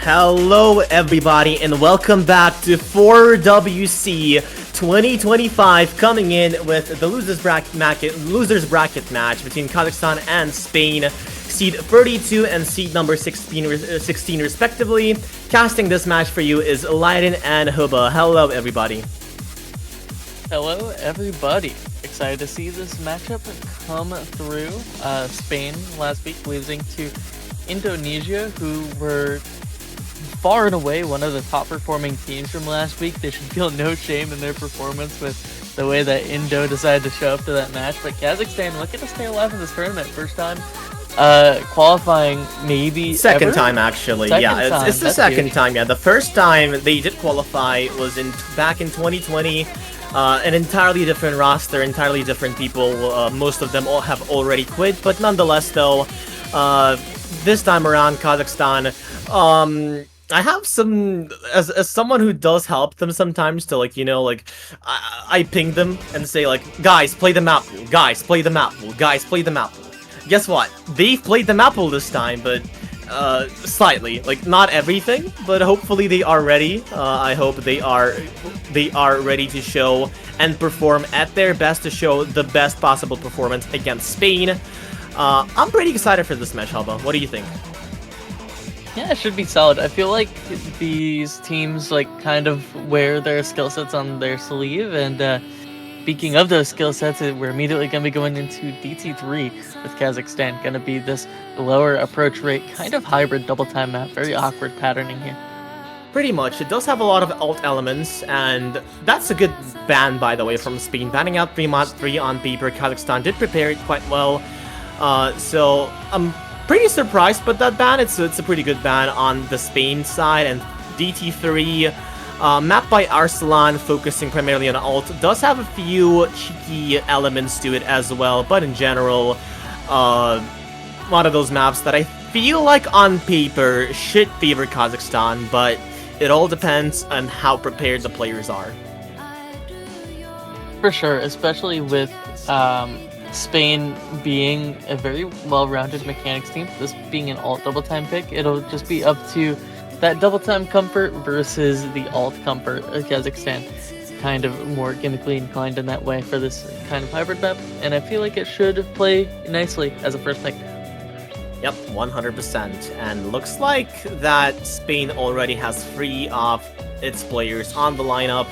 Hello everybody and welcome back to 4WC 2025, coming in with the losers bracket match between Kazakhstan and Spain, seed 32 and seed number 16 respectively. Casting this match for you is Lightin and Hubba. Hello everybody. Hello everybody. Excited to see this matchup come through. Spain last week losing to Indonesia, who were far and away one of the top performing teams from last week. They should feel no shame in their performance with the way that Indo decided to show up to that match. But Kazakhstan looking to stay alive in this tournament. First time qualifying, maybe second ever? time actually. Second It's the second time. Yeah, the first time they did qualify was back in 2020. An entirely different roster, entirely different people. Most of them all have already quit, but nonetheless, though, this time around, Kazakhstan, I have some, as someone who does help them sometimes to, I ping them and say, guys, play the map pool, guys, play the map pool, guys, play the map pool. Guess what? They've played the map pool this time, but slightly, not everything, but hopefully they are ready. I hope they are ready to show and perform at their best to show the best possible performance against Spain. I'm pretty excited for this match, Hubba. What do you think? Yeah, it should be solid. I feel like these teams kind of wear their skill sets on their sleeve, and speaking of those skill sets, we're immediately going to be going into DT3 with Kazakhstan. Going to be this lower approach rate, kind of hybrid double time map. Very awkward patterning here. Pretty much. It does have a lot of alt elements, and that's a good ban, by the way, from Spain. Banning out 3 mod 3 on paper. Kazakhstan did prepare it quite well. So I'm pretty surprised by that ban. It's a pretty good ban on the Spain side. And DT3, mapped by Arsalan, focusing primarily on alt, does have a few cheeky elements to it as well. But in general, one of those maps that I feel like on paper should favor Kazakhstan, but it all depends on how prepared the players are. For sure, especially with Spain being a very well-rounded mechanics team. This being an alt double time pick, it'll just be up to that double time comfort versus the alt comfort of Kazakhstan. Kind of more gimmickly inclined in that way for this kind of hybrid map, and I feel like it should play nicely as a first pick. Yep, 100%. And looks like that Spain already has 3 of its players on the lineup.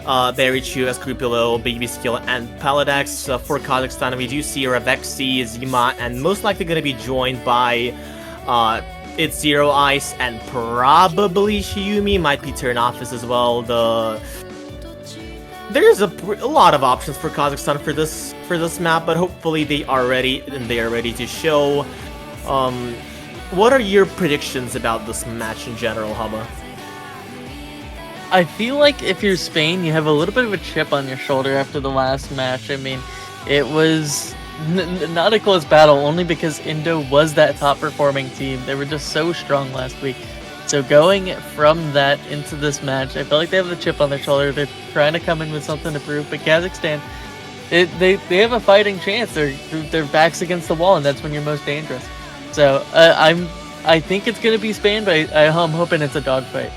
Berichu, Escrupilo, Baby Skill, and Paladex. For Kazakhstan, we do see Revexi, Zima, and most likely going to be joined by It's Zero Ice and probably Shiumi. Might be Turn Office as well. There's a lot of options for Kazakhstan for this map, but hopefully they are ready and they are ready to show. What are your predictions about this match in general, Hubba? I feel like if you're Spain, you have a little bit of a chip on your shoulder after the last match. I mean, it was not a close battle, only because Indo was that top performing team. They were just so strong last week. So going from that into this match, I feel like they have the chip on their shoulder. They're trying to come in with something to prove, but Kazakhstan, they have a fighting chance. Their backs against the wall, and that's when you're most dangerous. So I think it's gonna be Spain, but I'm hoping it's a dogfight.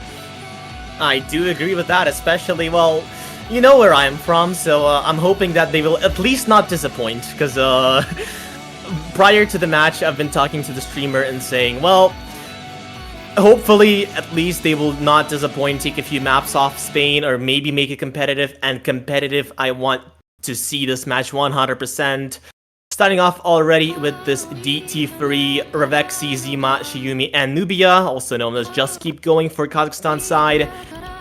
I do agree with that, especially, well, you know where I am from, so I'm hoping that they will at least not disappoint, because prior to the match, I've been talking to the streamer and saying, well, hopefully at least they will not disappoint, take a few maps off Spain, or maybe make it competitive, and competitive, I want to see this match 100%. Starting off already with this DT3, Revexi, Zima, Shiumi, and Nubia, also known as Just Keep Going for Kazakhstan side,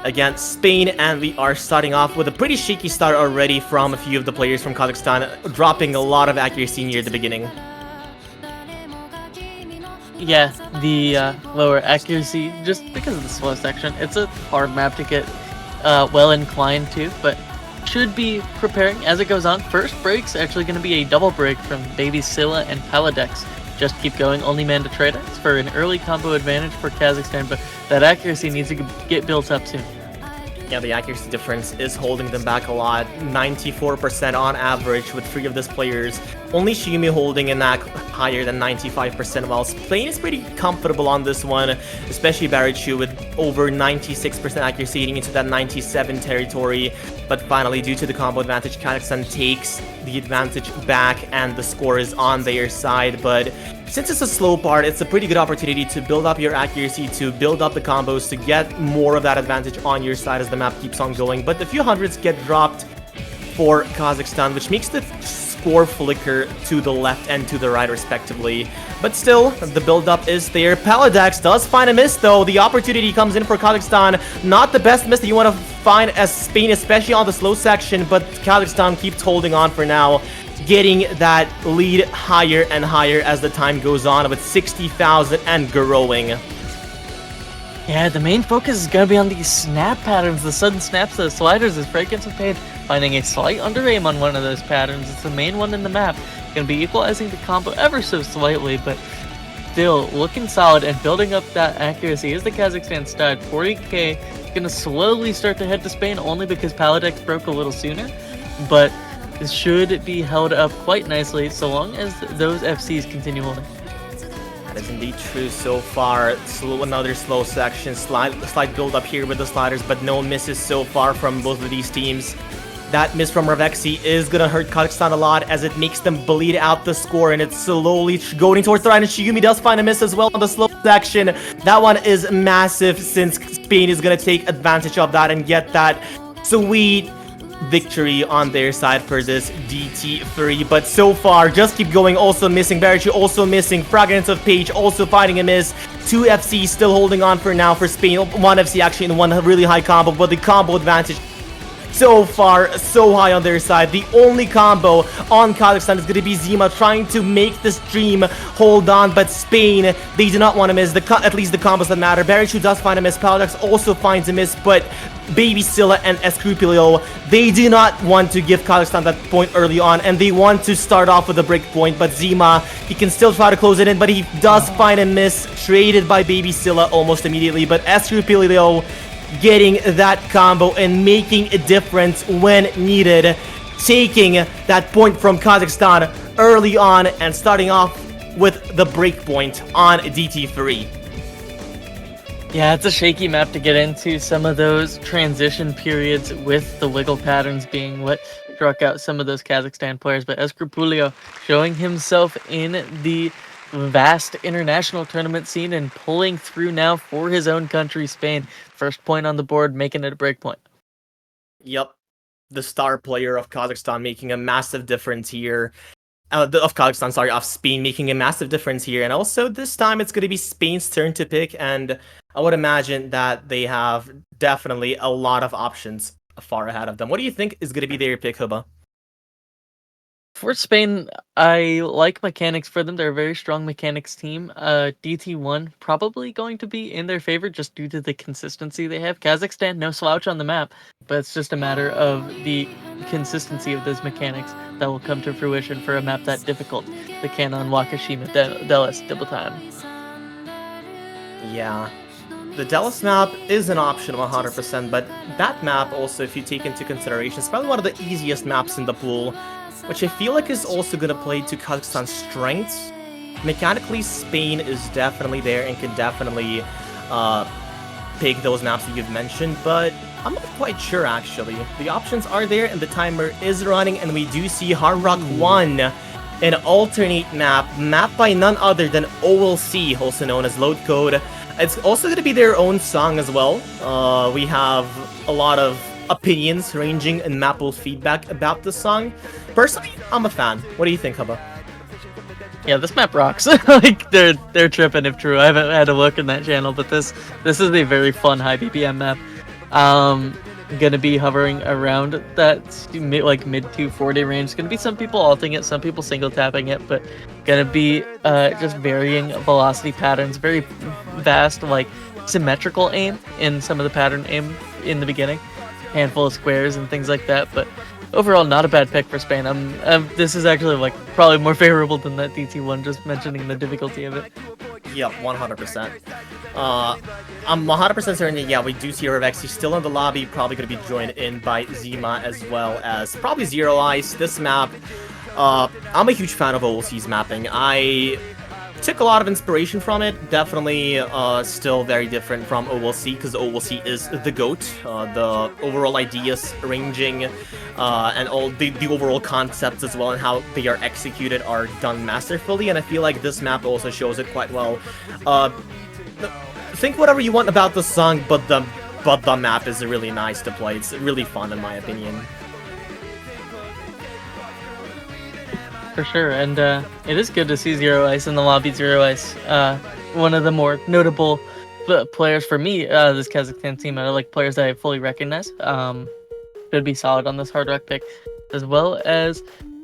against Spain, and we are starting off with a pretty shaky start already from a few of the players from Kazakhstan, dropping a lot of accuracy near the beginning. Yeah, the lower accuracy, just because of the slow section. It's a hard map to get well inclined to, but should be preparing as it goes on. First break's actually going to be a double break from Baby Scylla and Paladex. Just Keep Going, only man to trade us for an early combo advantage for Kazakhstan, but that accuracy needs to get built up soon. Yeah, the accuracy difference is holding them back a lot. 94% on average with 3 of these players. Only Shiumi holding a knack higher than 95%, while Spain is pretty comfortable on this one, especially Barichu with over 96% accuracy heading into that 97 territory. But finally, due to the combo advantage, Kazakhstan takes the advantage back and the score is on their side. But since it's a slow part, it's a pretty good opportunity to build up your accuracy, to build up the combos, to get more of that advantage on your side as the map keeps on going. But a few hundreds get dropped for Kazakhstan, which makes the score flicker to the left and to the right respectively. But still, the build-up is there. Paladex does find a miss though. The opportunity comes in for Kazakhstan. Not the best miss that you want to find as Spain, especially on the slow section, but Kazakhstan keeps holding on for now, getting that lead higher and higher as the time goes on with 60,000 and growing. Yeah, the main focus is going to be on these snap patterns, the sudden snaps to the sliders as Frey gets paid, finding a slight under aim on one of those patterns. It's the main one in the map. Going to be equalizing the combo ever so slightly, but still looking solid and building up that accuracy is the Kazakhstan stud. 40k going to slowly start to head to Spain only because Paladex broke a little sooner, but this should be held up quite nicely so long as those FCs continue holding. That is indeed true so far. Another slow section, slight build up here with the sliders, but no misses so far from both of these teams. That miss from Ravexi is gonna hurt Kazakhstan a lot as it makes them bleed out the score, and it's slowly going towards the right, and Shiumi does find a miss as well on the slow section. That one is massive since Spain is gonna take advantage of that and get that sweet victory on their side for this DT3. But so far, just keep going. Also missing Barichu, also missing Fragments of Page, also finding a miss. 2 FCs still holding on for now for Spain. 1 FC actually in one really high combo, but the combo advantage so far so high on their side. The only combo on Kazakhstan is going to be Zima trying to make this dream hold on, but Spain, they do not want to miss at least the combos that matter. Barichu does find a miss, Paladex also finds a miss, but Baby Scylla and Escrupulio, they do not want to give Kazakhstan that point early on, and they want to start off with a break point. But Zima, he can still try to close it in, but he does find a miss, traded by Baby Scylla almost immediately. But Escrupulio getting that combo and making a difference when needed, taking that point from Kazakhstan early on and starting off with the breakpoint on DT3. Yeah, it's a shaky map to get into. Some of those transition periods with the wiggle patterns being what struck out some of those Kazakhstan players, but Escrupulio showing himself in the vast international tournament scene and pulling through now for his own country, Spain. First point on the board, making it a break point. Yep, the star player of Kazakhstan making a massive difference here. Of Spain making a massive difference here. And also this time it's going to be Spain's turn to pick, and I would imagine that they have definitely a lot of options far ahead of them. What do you think is going to be their pick, Hubba? For Spain, I like mechanics for them. They're a very strong mechanics team. DT1 probably going to be in their favor just due to the consistency they have. Kazakhstan, no slouch on the map, but it's just a matter of the consistency of those mechanics that will come to fruition for a map that difficult. The Canon Wakashima Delis double time. Yeah. The Delis map is an option 100%, but that map also, if you take into consideration, is probably one of the easiest maps in the pool, which I feel like is also going to play to Kazakhstan's strengths. Mechanically, Spain is definitely there and can definitely pick those maps that you've mentioned, but I'm not quite sure actually. The options are there and the timer is running, and we do see Hard Rock 1, an alternate map by none other than OLC, also known as Load Code. It's also going to be their own song as well. We have a lot of opinions ranging in Mapple's feedback about the song. Personally, I'm a fan. What do you think, Hubba? Yeah, this map rocks. Like they're tripping if true. I haven't had a look in that channel, but this is a very fun high BPM map. Gonna be hovering around that mid 240 range. Gonna be some people alting it, some people single tapping it, but gonna be just varying velocity patterns, very vast like symmetrical aim in some of the pattern aim in the beginning, handful of squares and things like that. But overall, not a bad pick for Spain. This is actually like probably more favorable than that DT1, just mentioning the difficulty of it. Yep, 100%. I'm 100% certain that, yeah, we do see RO16 still in the lobby, probably going to be joined in by Zima as well as probably Zero Ice. This map, I'm a huge fan of OLC's mapping. I took a lot of inspiration from it. Definitely still very different from OLC, because OLC is the GOAT. The overall ideas ranging and all the overall concepts as well and how they are executed are done masterfully, and I feel like this map also shows it quite well. Think whatever you want about the song, but the map is really nice to play. It's really fun in my opinion. For sure, and it is good to see Zero Ice in the lobby. Zero Ice, one of the more notable players for me, this Kazakhstan team. I like players that I fully recognize. Could be solid on this Hard Rock pick, as well as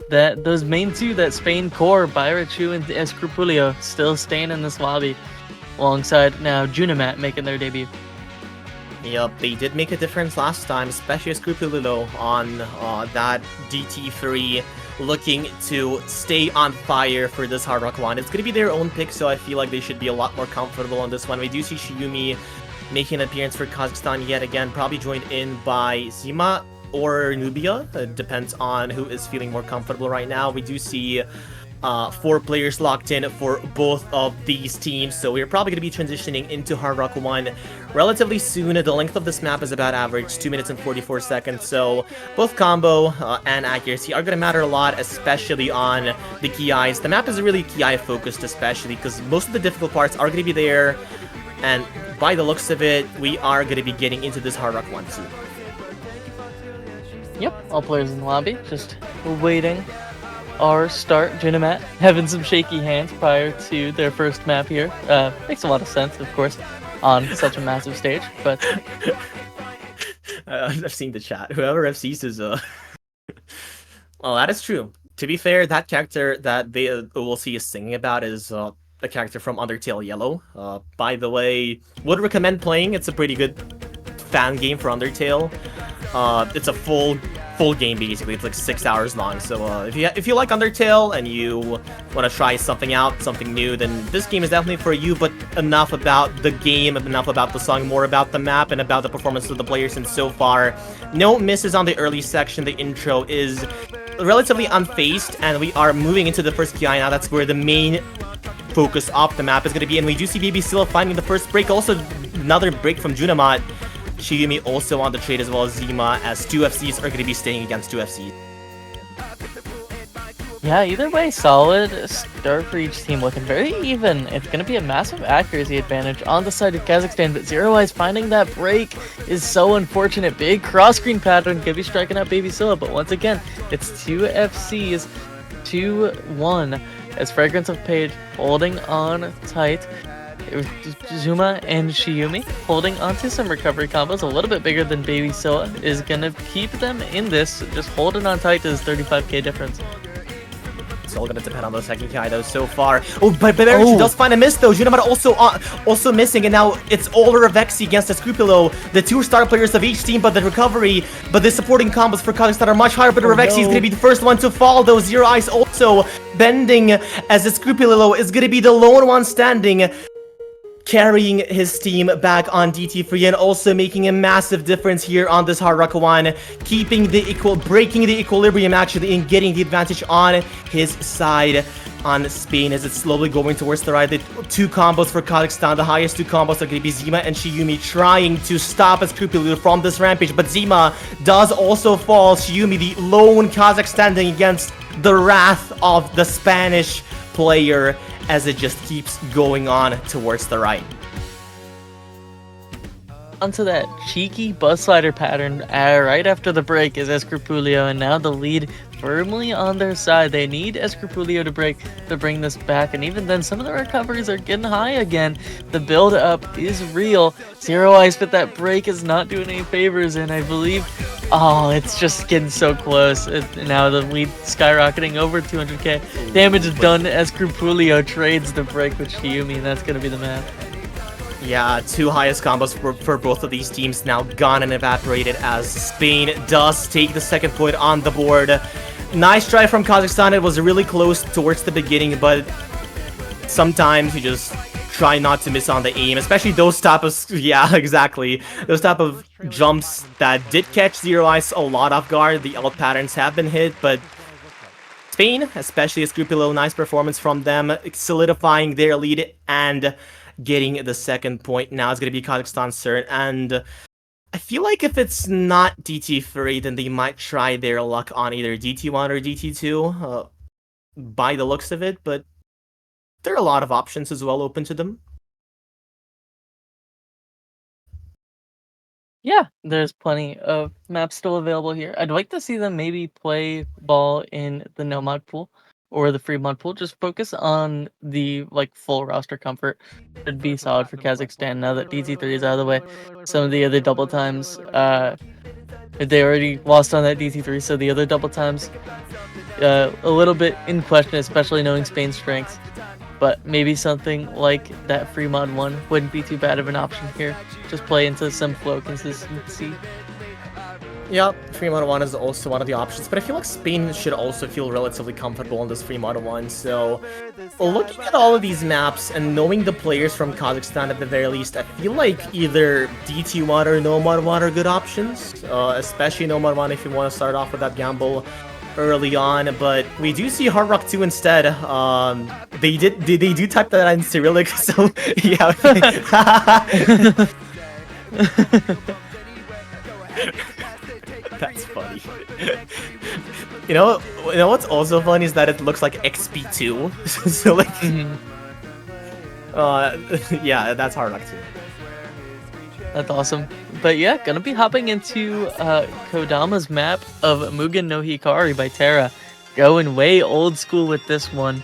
those main two, that Spain core, Bayrachu and Escrupulio, still staying in this lobby, alongside now Junimat making their debut. Yep, they did make a difference last time, especially Escrupulio on that DT3, looking to stay on fire for this Hard Rock 1. It's going to be their own pick, so I feel like they should be a lot more comfortable on this one. We do see Shiyumi making an appearance for Kazakhstan yet again, probably joined in by Zima or Nubia. It depends on who is feeling more comfortable right now. We do see 4 players locked in for both of these teams, so we're probably going to be transitioning into Hard Rock 1 relatively soon. The length of this map is about average 2 minutes and 44 seconds, so both combo and accuracy are going to matter a lot, especially on the KIs. The map is really KI focused, especially because most of the difficult parts are going to be there, and by the looks of it, we are going to be getting into this Hard Rock 1 soon. Yep, all players in the lobby, just waiting our start. Junimat having some shaky hands prior to their first map here. Makes a lot of sense, of course, on such a massive stage, but... I've seen the chat. Whoever FCs is... Well, that is true. To be fair, that character that they OLC is singing about is a character from Undertale Yellow. By the way, would recommend playing. It's a pretty good fan game for Undertale. It's a full game basically. It's like 6 hours long. So if you like Undertale and you want to try something out, something new, then this game is definitely for you. But enough about the game, enough about the song, more about the map and about the performance of the players. And so far, no misses on the early section. The intro is relatively unfazed, and we are moving into the first KI now. That's where the main focus of the map is going to be. And we do see Baby Silla finding the first break. Also, another break from Junamat. Shiyumi also on the trade, as well as Zima, as 2 FCs are going to be staying against 2 FCs. Yeah, either way, solid start for each team, looking very even. It's going to be a massive accuracy advantage on the side of Kazakhstan, but Zero Eyes finding that break is so unfortunate. Big cross-screen pattern could be striking out Baby Silla, but once again, it's 2 FCs, 2-1, as Fragrance of Page holding on tight. Zuma and Shiyumi holding onto some recovery combos, a little bit bigger than Baby Silla, is going to keep them in this, just holding on tight to this 35k difference. It's all gonna depend on the second KI though so far. Oh, but Bavarian does find a miss though. Junamata also missing, and now it's all Revexi against Escrupulio, the 2 star players of each team, but the recovery, but the supporting combos for Kazakhstan are much higher, but Revexi is gonna be the first one to fall though. Zero Eyes also bending, as Escrupulio is gonna be the lone one standing, carrying his team back on DT3 and also making a massive difference here on this Hard Rock 1, keeping the breaking the equilibrium actually and getting the advantage on his side on Spain as it's slowly going towards the right. The 2 combos for Kazakhstan, the highest 2 combos are going to be Zima and Shiyumi trying to stop Escrupulio from this rampage, but Zima does also fall. Shiyumi, the lone Kazakh standing against the wrath of the Spanish player, as it just keeps going on towards the right. Onto that cheeky bus slider pattern right after the break is Escrupulio, and now the lead firmly on their side. They need Escrupulio to break to bring this back, and even then some of the recoveries are getting high again. The build up is real. Zero Eyes, but that break is not doing any favors, and I believe, oh, it's just getting so close. Now the lead skyrocketing over 200k. Damage is done. Escrupulio trades the break with Shiyumi, and that's going to be the map. Yeah, 2 highest combos for both of these teams now gone and evaporated, as Spain does take the second point on the board. Nice try from Kazakhstan. It was really close towards the beginning, but sometimes you just try not to miss on the aim, especially those type of, yeah, exactly, those type of jumps that did catch Zero Eyes a lot off guard. The alt patterns have been hit, but Spain, especially a Scrupullo, nice performance from them, solidifying their lead and getting the second point. Now it's going to be Kazakhstan's turn, and I feel like if it's not DT3, then they might try their luck on either DT1 or DT2, by the looks of it, but there are a lot of options as well open to them. Yeah, there's plenty of maps still available here. I'd like to see them maybe play ball in the no mod pool or the free mod pool. Just focus on the full roster comfort. Should be solid for Kazakhstan now that DT3 is out of the way. Some of the other double times, they already lost on that DT3, so the other double times, a little bit in question, especially knowing Spain's strengths. But maybe something like that free mod 1 wouldn't be too bad of an option here. Just play into some flow consistency. Yep, free mod 1 is also one of the options, but I feel like Spain should also feel relatively comfortable in this free mod 1, so looking at all of these maps and knowing the players from Kazakhstan at the very least, I feel like either DT1 or no mod 1 are good options, especially no mod 1 if you want to start off with that gamble early on, but we do see Hard Rock 2 instead. They do type that in Cyrillic, so yeah. That's funny. You know what's also funny is that it looks like XP2. So like, yeah, that's Hard Rock 2. That's awesome. But yeah, gonna be hopping into Kodama's map of Mugen no Hikari by Terra. Going way old school with this one.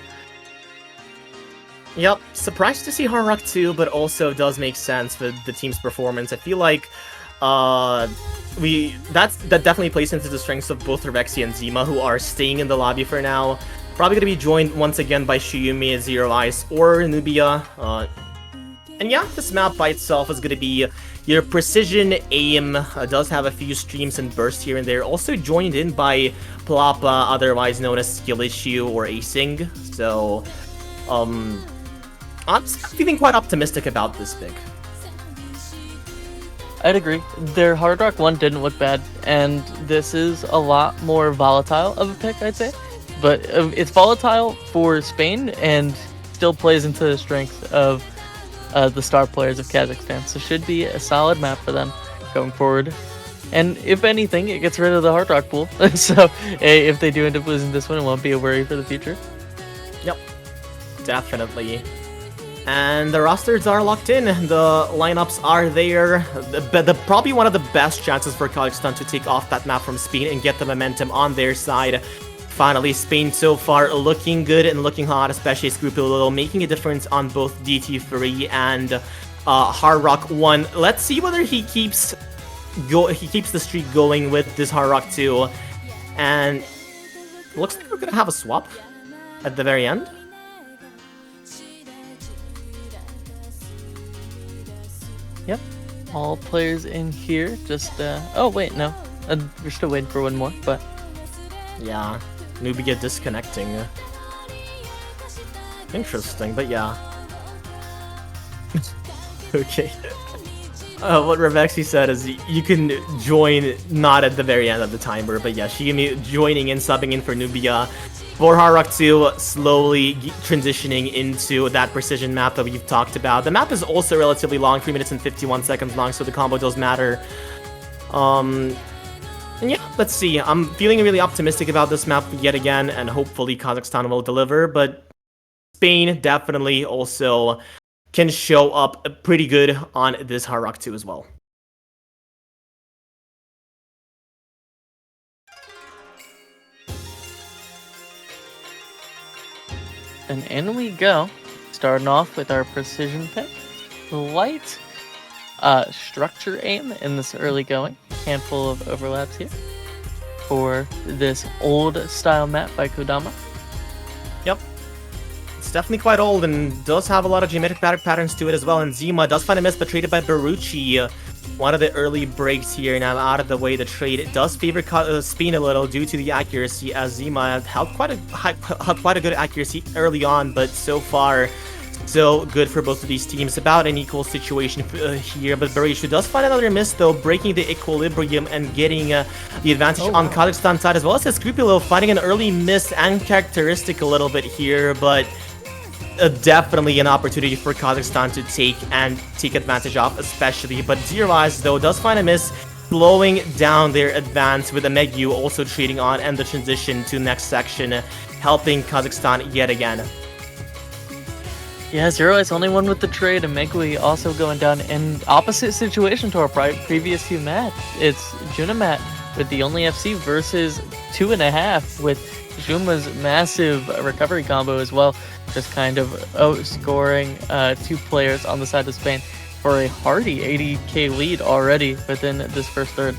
Yep, surprised to see Hard Rock 2, but also does make sense with the team's performance. I feel like that definitely plays into the strengths of both Revexi and Zima, who are staying in the lobby for now. Probably gonna be joined once again by Shiyumi, Zero Eyes, or Nubia. And yeah, this map by itself is gonna be your precision aim. Does have a few streams and bursts here and there. Also joined in by Plapa, otherwise known as Skill Issue or Acing. So, I'm feeling quite optimistic about this pick. I'd agree. Their Hard Rock 1 didn't look bad, and this is a lot more volatile of a pick, I'd say. But it's volatile for Spain and still plays into the strength of the star players of Kazakhstan. So should be a solid map for them going forward. And if anything, it gets rid of the Hard Rock pool. So if they do end up losing this one, it won't be a worry for the future. Yep, definitely. And the rosters are locked in, the lineups are there. Probably one of the best chances for Kazakhstan to take off that map from Spain and get the momentum on their side. Finally, Spain so far looking good and looking hot, especially Scrupullo, making a difference on both DT3 and Hard Rock 1. Let's see whether he keeps the streak going with this Hard Rock 2. And looks like we're gonna have a swap at the very end. Yep, all players in here. Just oh wait, no, we're still waiting for one more, but yeah, Nubia disconnecting. Interesting, but yeah. Okay. What Revexi said is you can join not at the very end of the timer, but yeah, she joining in, subbing in for Nubia. For Hard Rock 2, slowly transitioning into that precision map that we've talked about. The map is also relatively long, 3 minutes and 51 seconds long, so the combo does matter. And yeah, let's see. I'm feeling really optimistic about this map yet again, and hopefully Kazakhstan will deliver, but Spain definitely also can show up pretty good on this Hard Rock 2 as well. And in we go, starting off with our precision pick. Light structure aim in this early going. Handful of overlaps here for this old style map by Kodama. Yep. It's definitely quite old and does have a lot of geometric patterns to it as well. And Zima does find a miss, but traded by Baruchi. One of the early breaks here, now out of the way. The trade it does favor Spain a little due to the accuracy, as Zima held quite a good accuracy early on, but so far So good for both of these teams. About an equal situation here, but Berishu does find another miss though, breaking the equilibrium and getting the advantage on Kazakhstan side, as well as Scrupullo finding an early miss and characteristic a little bit here, but definitely an opportunity for Kazakhstan to take advantage of, especially. But Zero Eyes though does find a miss, slowing down their advance, with Amegu also trading on and the transition to next section, helping Kazakhstan yet again. Yeah, Zero is only one with the trade, and Megui also going down in opposite situation to our previous two match. It's Junamat with the only FC versus 2.5 with Juma's massive recovery combo as well, just kind of outscoring two players on the side of Spain for a hearty 80k lead already within this first third.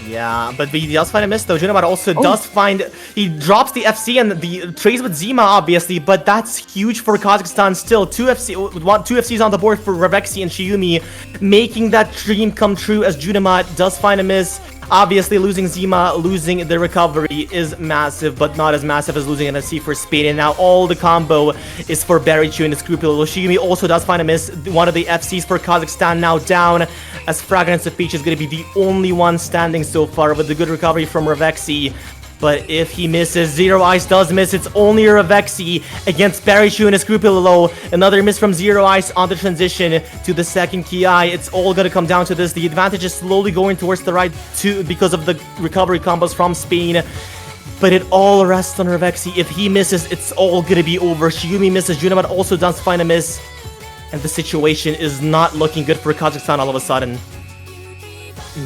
Yeah, but he does find a miss though. Junamat also does find, he drops the FC and the trades with Zima obviously, but that's huge for Kazakhstan still. Two FCs on the board for Revexi and Shiumi, making that dream come true, as Junamat does find a miss. Obviously, losing Zima, losing the recovery is massive, but not as massive as losing an FC for Spain. And now all the combo is for Barichu and Scrupullo. Shiumi also does find a miss. One of the FCs for Kazakhstan now down, as Fragrance of Peach is going to be the only one standing so far with the good recovery from Revexi. But if he misses, Zero Eyes does miss. It's only Revexi against Barichu and Scrupullo. Another miss from Zero Eyes on the transition to the second Ki. It's all going to come down to this. The advantage is slowly going towards the right too because of the recovery combos from Spain. But it all rests on Revexi. If he misses, it's all going to be over. Shiumi misses. Junamat also does find a miss. And the situation is not looking good for Kazakhstan all of a sudden.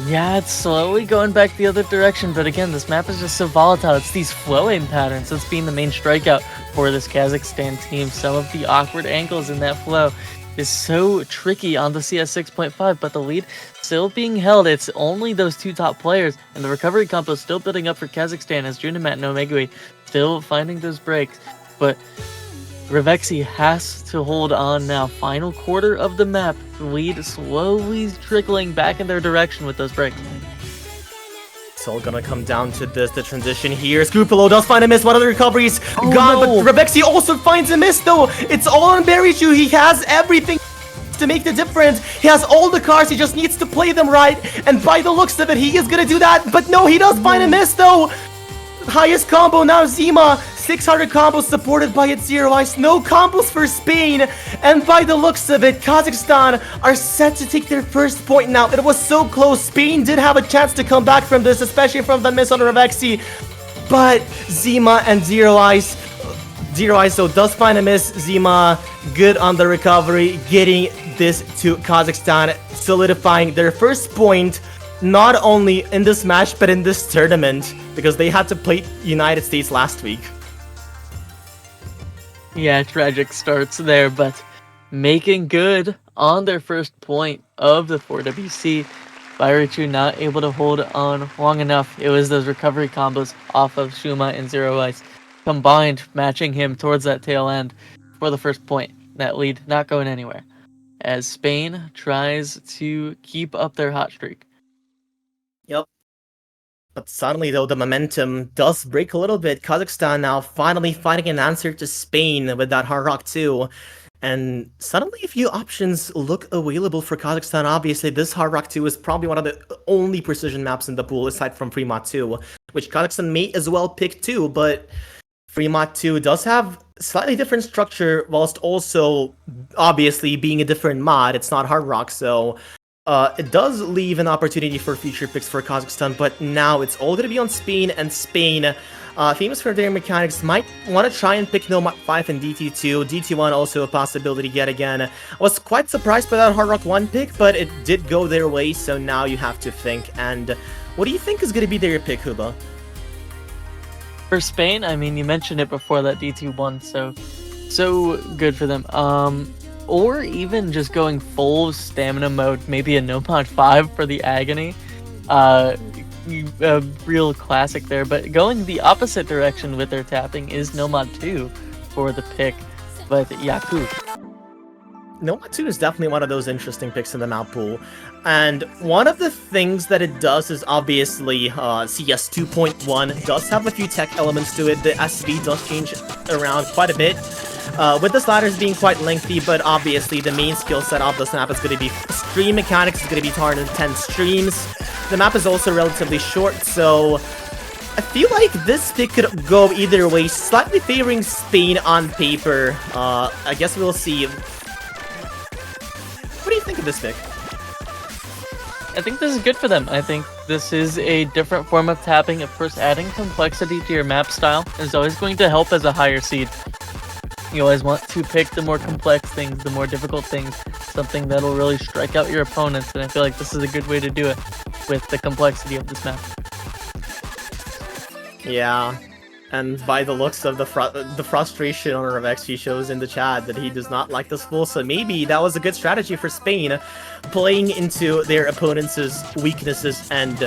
Yeah, it's slowly going back the other direction, but again, this map is just so volatile. It's these flowing patterns that's being the main strikeout for this Kazakhstan team. Some of the awkward angles in that flow is so tricky on the CS 6.5, but the lead still being held. It's only those two top players, and the recovery combo is still building up for Kazakhstan as Junamat and Omegui still finding those breaks. But Revexi has to hold on now. Final quarter of the map. Lead slowly trickling back in their direction with those breaks. It's all gonna come down to this, the transition here. Scrupullo does find a miss. One of the recoveries gone, no. But Revexi also finds a miss though. It's all on Barichu. He has everything to make the difference. He has all the cards. He just needs to play them right. And by the looks of it, he is gonna do that. But no, he does find a miss though. Highest combo now, Zima. 600 combos supported by its Zero Eyes. No combos for Spain. And by the looks of it, Kazakhstan are set to take their first point now. It was so close. Spain did have a chance to come back from this, especially from the miss on Revexi. But Zima and Zero Eyes though does find a miss. Zima good on the recovery, getting this to Kazakhstan, solidifying their first point, not only in this match, but in this tournament, because they had to play United States last week. Yeah, tragic starts there, but making good on their first point of the 4WC. Barichu not able to hold on long enough. It was those recovery combos off of Shuma and Zero Eyes combined, matching him towards that tail end for the first point. That lead not going anywhere, as Spain tries to keep up their hot streak. Yep. But suddenly, though, the momentum does break a little bit. Kazakhstan now finally finding an answer to Spain with that Hard Rock 2. And suddenly a few options look available for Kazakhstan. Obviously, this Hard Rock 2 is probably one of the only precision maps in the pool, aside from Fremont 2, which Kazakhstan may as well pick too. But Fremont 2 does have slightly different structure, whilst also obviously being a different mod. It's not Hard Rock, so it does leave an opportunity for future picks for Kazakhstan, but now it's all going to be on Spain, and Spain, famous for their mechanics, might want to try and pick Nomad 5 and DT2. DT1 also a possibility yet again. I was quite surprised by that Hard Rock 1 pick, but it did go their way, so now you have to think. And what do you think is going to be their pick, Hubba? For Spain, I mean, you mentioned it before, that DT1, so good for them. Or even just going full stamina mode, maybe a Nomad 5 for the Agony. A real classic there, but going the opposite direction with their tapping is Nomad 2 for the pick, but Yaku. Nomad 2 is definitely one of those interesting picks in the map pool. And one of the things that it does is obviously CS 2.1 does have a few tech elements to it. The SV does change around quite a bit. with the sliders being quite lengthy, but obviously the main skill set of this map is going to be stream mechanics. It's going to be 210 streams. The map is also relatively short, so I feel like this pick could go either way, slightly favoring Spain on paper. I guess we'll see. What do you think of this pick? I think this is good for them. I think this is a different form of tapping. Of course, adding complexity to your map style is always going to help as a higher seed. You always want to pick the more complex things, the more difficult things, something that'll really strike out your opponents, and I feel like this is a good way to do it with the complexity of this map. Yeah, and by the looks of the frustration on Revex, he shows in the chat that he does not like this full, so maybe that was a good strategy for Spain, playing into their opponents' weaknesses and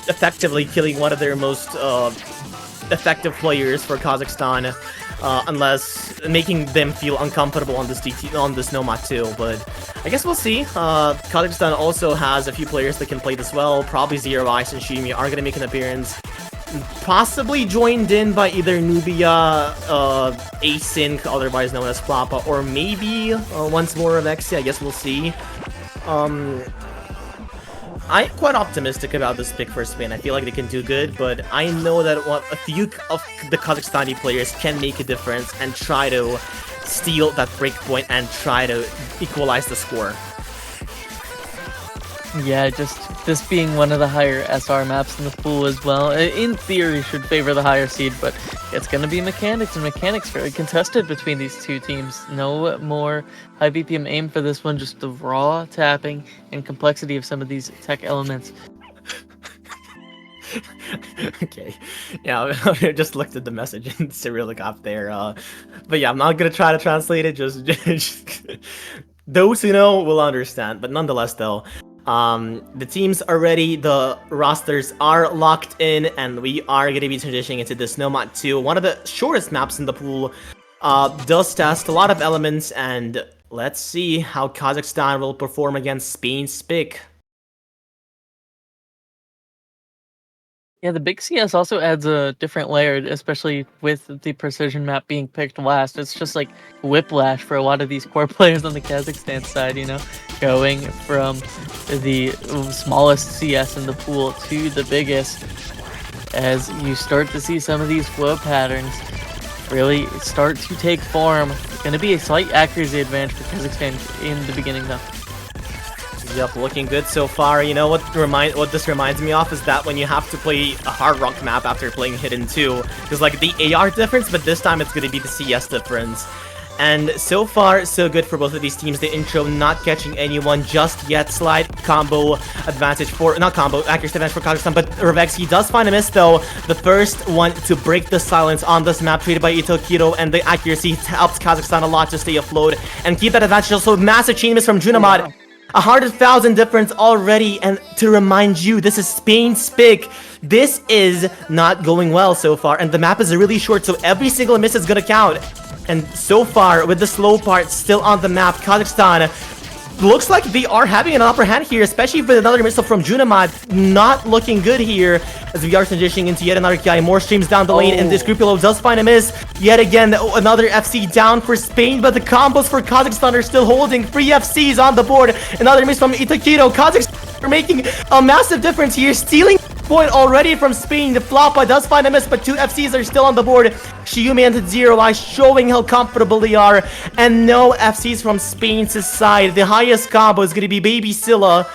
effectively killing one of their most effective players for Kazakhstan, unless making them feel uncomfortable on this Nomad too. But I guess we'll see. Kazakhstan also has a few players that can play this well. Probably Zero Ice and Shimi are gonna make an appearance. Possibly joined in by either Nubia, Async, otherwise known as Flappa, or maybe once more of Exia. I guess we'll see. I'm quite optimistic about this pick for Spain. I feel like they can do good, but I know that a few of the Kazakhstani players can make a difference and try to steal that breakpoint and try to equalize the score. Yeah, just this being one of the higher SR maps in the pool as well, in theory should favor the higher seed, but it's going to be mechanics, and mechanics very contested between these two teams. No more high BPM aim for this one, just the raw tapping and complexity of some of these tech elements. Okay, yeah, I just looked at the message and Cyrillic up there, but yeah, I'm not gonna try to translate it, just those who know will understand, but nonetheless though, the teams are ready, the rosters are locked in, and we are going to be transitioning into this Nomad 2, one of the shortest maps in the pool. Does test a lot of elements, and let's see how Kazakhstan will perform against Spain's pick. Yeah, the big CS also adds a different layer, especially with the precision map being picked last. It's just like whiplash for a lot of these core players on the Kazakhstan side, you know, going from the smallest CS in the pool to the biggest, as you start to see some of these flow patterns really start to take form. It's going to be a slight accuracy advantage for Kazakhstan in the beginning though. Yep, looking good so far. You know what this reminds me of is that when you have to play a hard rock map after playing Hidden 2, there's like the AR difference, but this time it's going to be the CS difference. And so far, so good for both of these teams. The intro not catching anyone just yet. Slight combo advantage for, not combo, accuracy advantage for Kazakhstan, but Revex, he does find a miss though. The first one to break the silence on this map, treated by Itokiro, and the accuracy helps Kazakhstan a lot to stay afloat and keep that advantage. Also, massive chain miss from Junamad. Oh, wow. 100,000 difference already, and to remind you, this is Spain's pick. This is not going well so far, and the map is really short, so every single miss is gonna count. And so far, with the slow part still on the map, Kazakhstan looks like they are having an upper hand here, especially with another missile from Junamad. Not looking good here, as we are transitioning into yet another KI. More streams down the lane, and this Scrupulo does find a miss. Yet again, another FC down for Spain, but the combos for Kazakhstan are still holding. 3 FCs on the board. Another miss from Itakito. Kazakhstan are making a massive difference here, stealing point already from Spain. The Flappa does find a miss, but 2 FCs are still on the board. Shiumi and Zero Eye showing how comfortable they are, and no FCs from Spain's side. The highest combo is going to be Baby Scylla.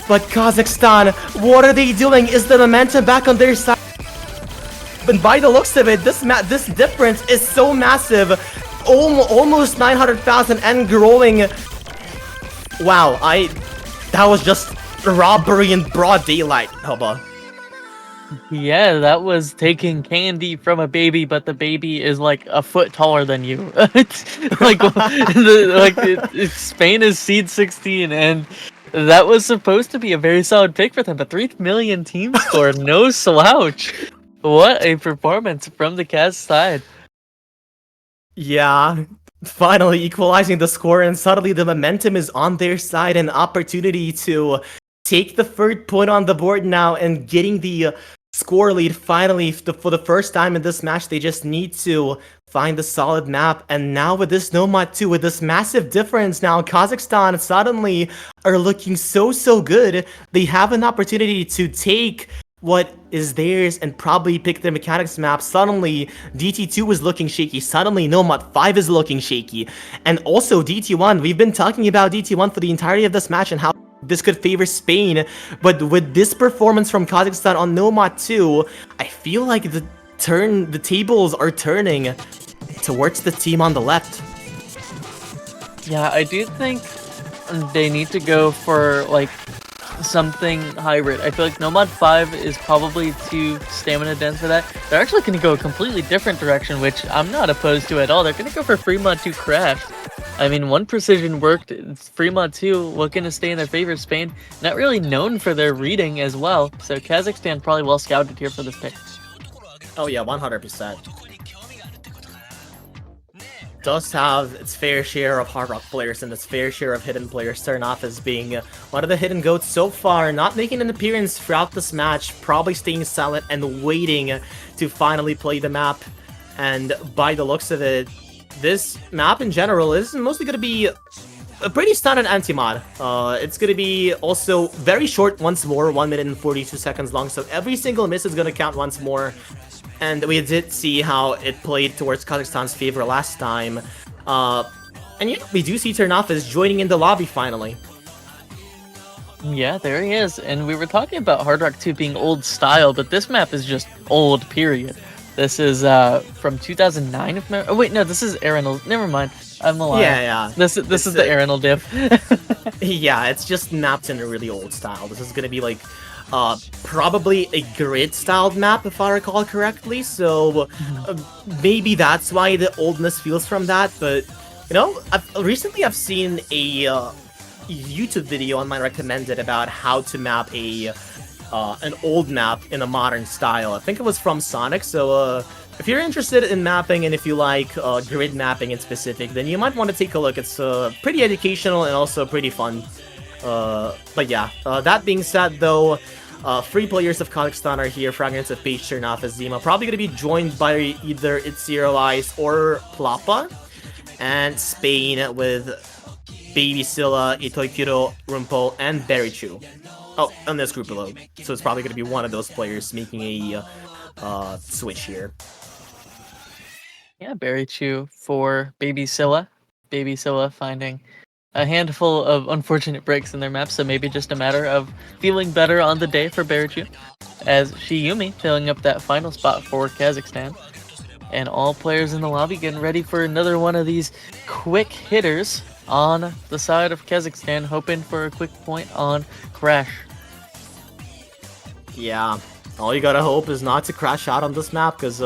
But Kazakhstan, what are they doing? Is the momentum back on their side? But by the looks of it, this difference is so massive. Almost 900,000 and growing. Wow, that was just robbery in broad daylight, Hubba. Yeah, that was taking candy from a baby, but the baby is like a foot taller than you. Spain is seed 16, and that was supposed to be a very solid pick for them, but 3 million team score, no slouch. What a performance from the Kaz side. Yeah, finally equalizing the score, and suddenly the momentum is on their side, an opportunity to take the third point on the board now and getting the score lead finally for the first time in this match. They just need to find a solid map, and now with this Nomad 2, with this massive difference now, Kazakhstan suddenly are looking so good. They have an opportunity to take what is theirs and probably pick their mechanics map. Suddenly DT2 is looking shaky, suddenly Nomad 5 is looking shaky, and also DT1. We've been talking about DT1 for the entirety of this match and how this could favor Spain, but with this performance from Kazakhstan on Nomad 2, I feel like the tables are turning towards the team on the left. Yeah, I do think they need to go for like something hybrid. I feel like Nomad 5 is probably too stamina dense for that. They're actually going to go a completely different direction, which I'm not opposed to at all. They're going to go for Fremont 2 Crash. I mean, one precision worked. Fremont 2 looking to stay in their favor. Spain not really known for their reading as well, so Kazakhstan probably well scouted here for this pick. Oh yeah, 100%. Does have its fair share of Hard Rock players and its fair share of hidden players, starting off as being one of the hidden goats so far, not making an appearance throughout this match, probably staying silent and waiting to finally play the map. And by the looks of it, this map in general is mostly going to be a pretty standard anti-mod. It's going to be also very short once more, 1 minute and 42 seconds long, so every single miss is going to count once more. And we did see how it played towards Kazakhstan's favor last time. And yeah, we do see Ternafis joining in the lobby finally. Yeah, there he is. And we were talking about Hard Rock 2 being old style, but this map is just old, period. This is from 2009. Oh wait, no, this is Arenal. Never mind, I'm a liar. Yeah. This is the Arenal diff. Yeah, it's just mapped in a really old style. This is gonna be like probably a grid-styled map, if I recall correctly. So maybe that's why the oldness feels from that. But you know, recently I've seen a YouTube video on my recommended about how to map a an old map in a modern style. I think it was from Sonic, so if you're interested in mapping and if you like grid mapping in specific, then you might want to take a look. It's pretty educational and also pretty fun. But yeah, that being said though, 3 players of Kazakhstan are here, Fragments of Page, Ternafis, Zima, probably going to be joined by either It's Zero Eyes or Plapa, and Spain with Baby Scylla, Itoikiro, Rumpel, and Berichu. Oh, and this group below. So it's probably going to be one of those players making a switch here. Yeah, Berichu for Baby Scylla. Baby Scylla finding a handful of unfortunate breaks in their map, so maybe just a matter of feeling better on the day for Berichu. As Shiyumi filling up that final spot for Kazakhstan. And all players in the lobby getting ready for another one of these quick hitters on the side of Kazakhstan, hoping for a quick point on Crash. Yeah, all you gotta hope is not to crash out on this map, because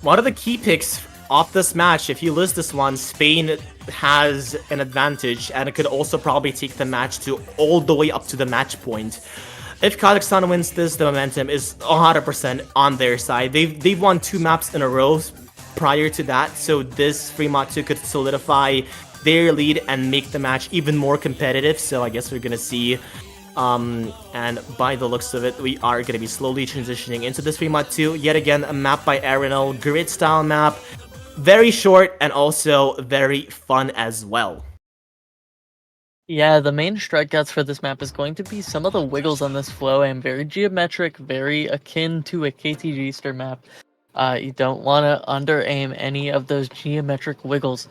one of the key picks off this match, if you lose this one, Spain has an advantage, and it could also probably take the match to all the way up to the match point. If Kazakhstan wins this, the momentum is 100% on their side. They've won 2 maps in a row prior to that, so this Fremont 2 could solidify their lead and make the match even more competitive. So I guess we're gonna see, and by the looks of it, we are gonna be slowly transitioning into this Fremont 2. Yet again, a map by Arenal, grid style map, very short and also very fun as well. Yeah, the main strikeouts for this map is going to be some of the wiggles on this flow, and very geometric, very akin to a KTG-ster map. You don't want to under-aim any of those geometric wiggles,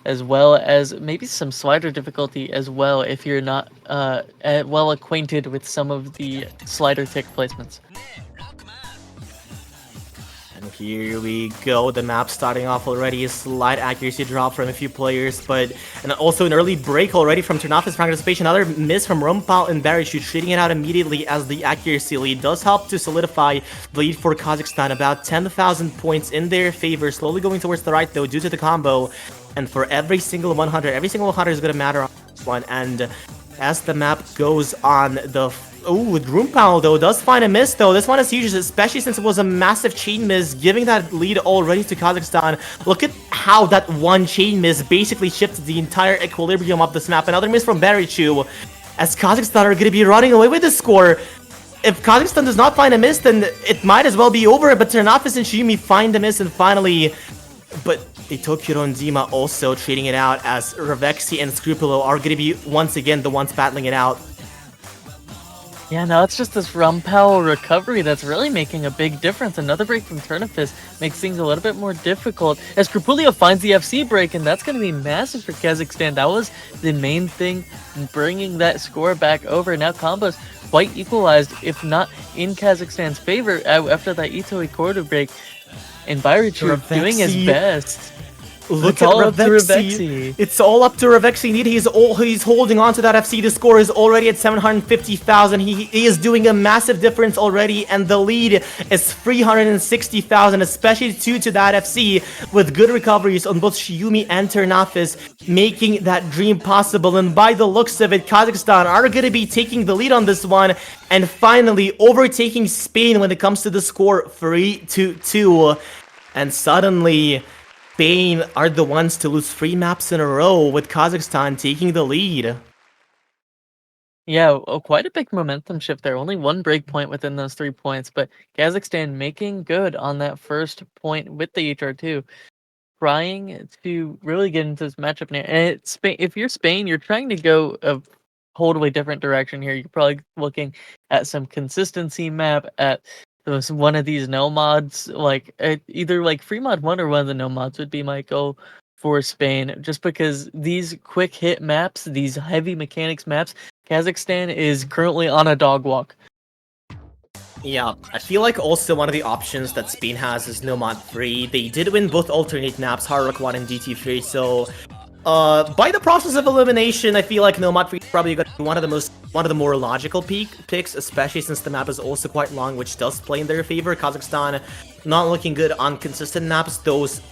as well as maybe some slider difficulty as well if you're not well acquainted with some of the slider tick placements. And here we go, the map starting off already, a slight accuracy drop from a few players, but and also an early break already from Ternafis participation. Another miss from Rumpal and Berichu, shooting it out immediately as the accuracy lead does help to solidify the lead for Kazakhstan. About 10,000 points in their favor, slowly going towards the right though due to the combo. And for every single 100 is going to matter on this one. And as the map goes on, the Rumpal though does find a miss though. This one is huge, especially since it was a massive chain miss, giving that lead already to Kazakhstan. Look at how that one chain miss basically shifted the entire equilibrium of this map. Another miss from Berichu, as Kazakhstan are going to be running away with the score. if Kazakhstan does not find a miss, then it might as well be over. But Ternafis and Shiyumi find a miss, and finally, but Tokyo and Zima also trading it out, as Revexi and Scrupolo are going to be once again the ones battling it out. Yeah, now it's just this Rumpel recovery that's really making a big difference. Another break from Turnifis makes things a little bit more difficult, as Scrupulio finds the FC break, and that's going to be massive for Kazakhstan. That was the main thing, bringing that score back over. Now combos quite equalized, if not in Kazakhstan's favor, after that Itoi quarter break. And Byrichu doing his best. Look at Revexi. It's all up to Revexi. He's holding on to that FC. The score is already at 750,000. He is doing a massive difference already, and the lead is 360,000, especially due to that FC, with good recoveries on both Shiyumi and Ternafis, making that dream possible. And by the looks of it, Kazakhstan are going to be taking the lead on this one, and finally overtaking Spain when it comes to the score, 3-2. And suddenly, Spain are the ones to lose 3 maps in a row, with Kazakhstan taking the lead. Yeah, quite a big momentum shift there. Only one break point within those 3 points, but Kazakhstan making good on that first point with the HR2. Trying to really get into this matchup now. And if you're Spain, you're trying to go a totally different direction here. You're probably looking at some consistency map, at one of these no mods, like either like free mod 1 or one of the no mods would be my goal for Spain, just because these quick hit maps, these heavy mechanics maps, Kazakhstan is currently on a dog walk. Yeah, I feel like also one of the options that Spain has is Nomad 3. They did win both alternate maps, Hard Rock 1 and DT3, so by the process of elimination, I feel like Nomad 3 is probably going to be one of the more logical picks, especially since the map is also quite long, which does play in their favor. Kazakhstan not looking good on consistent maps, those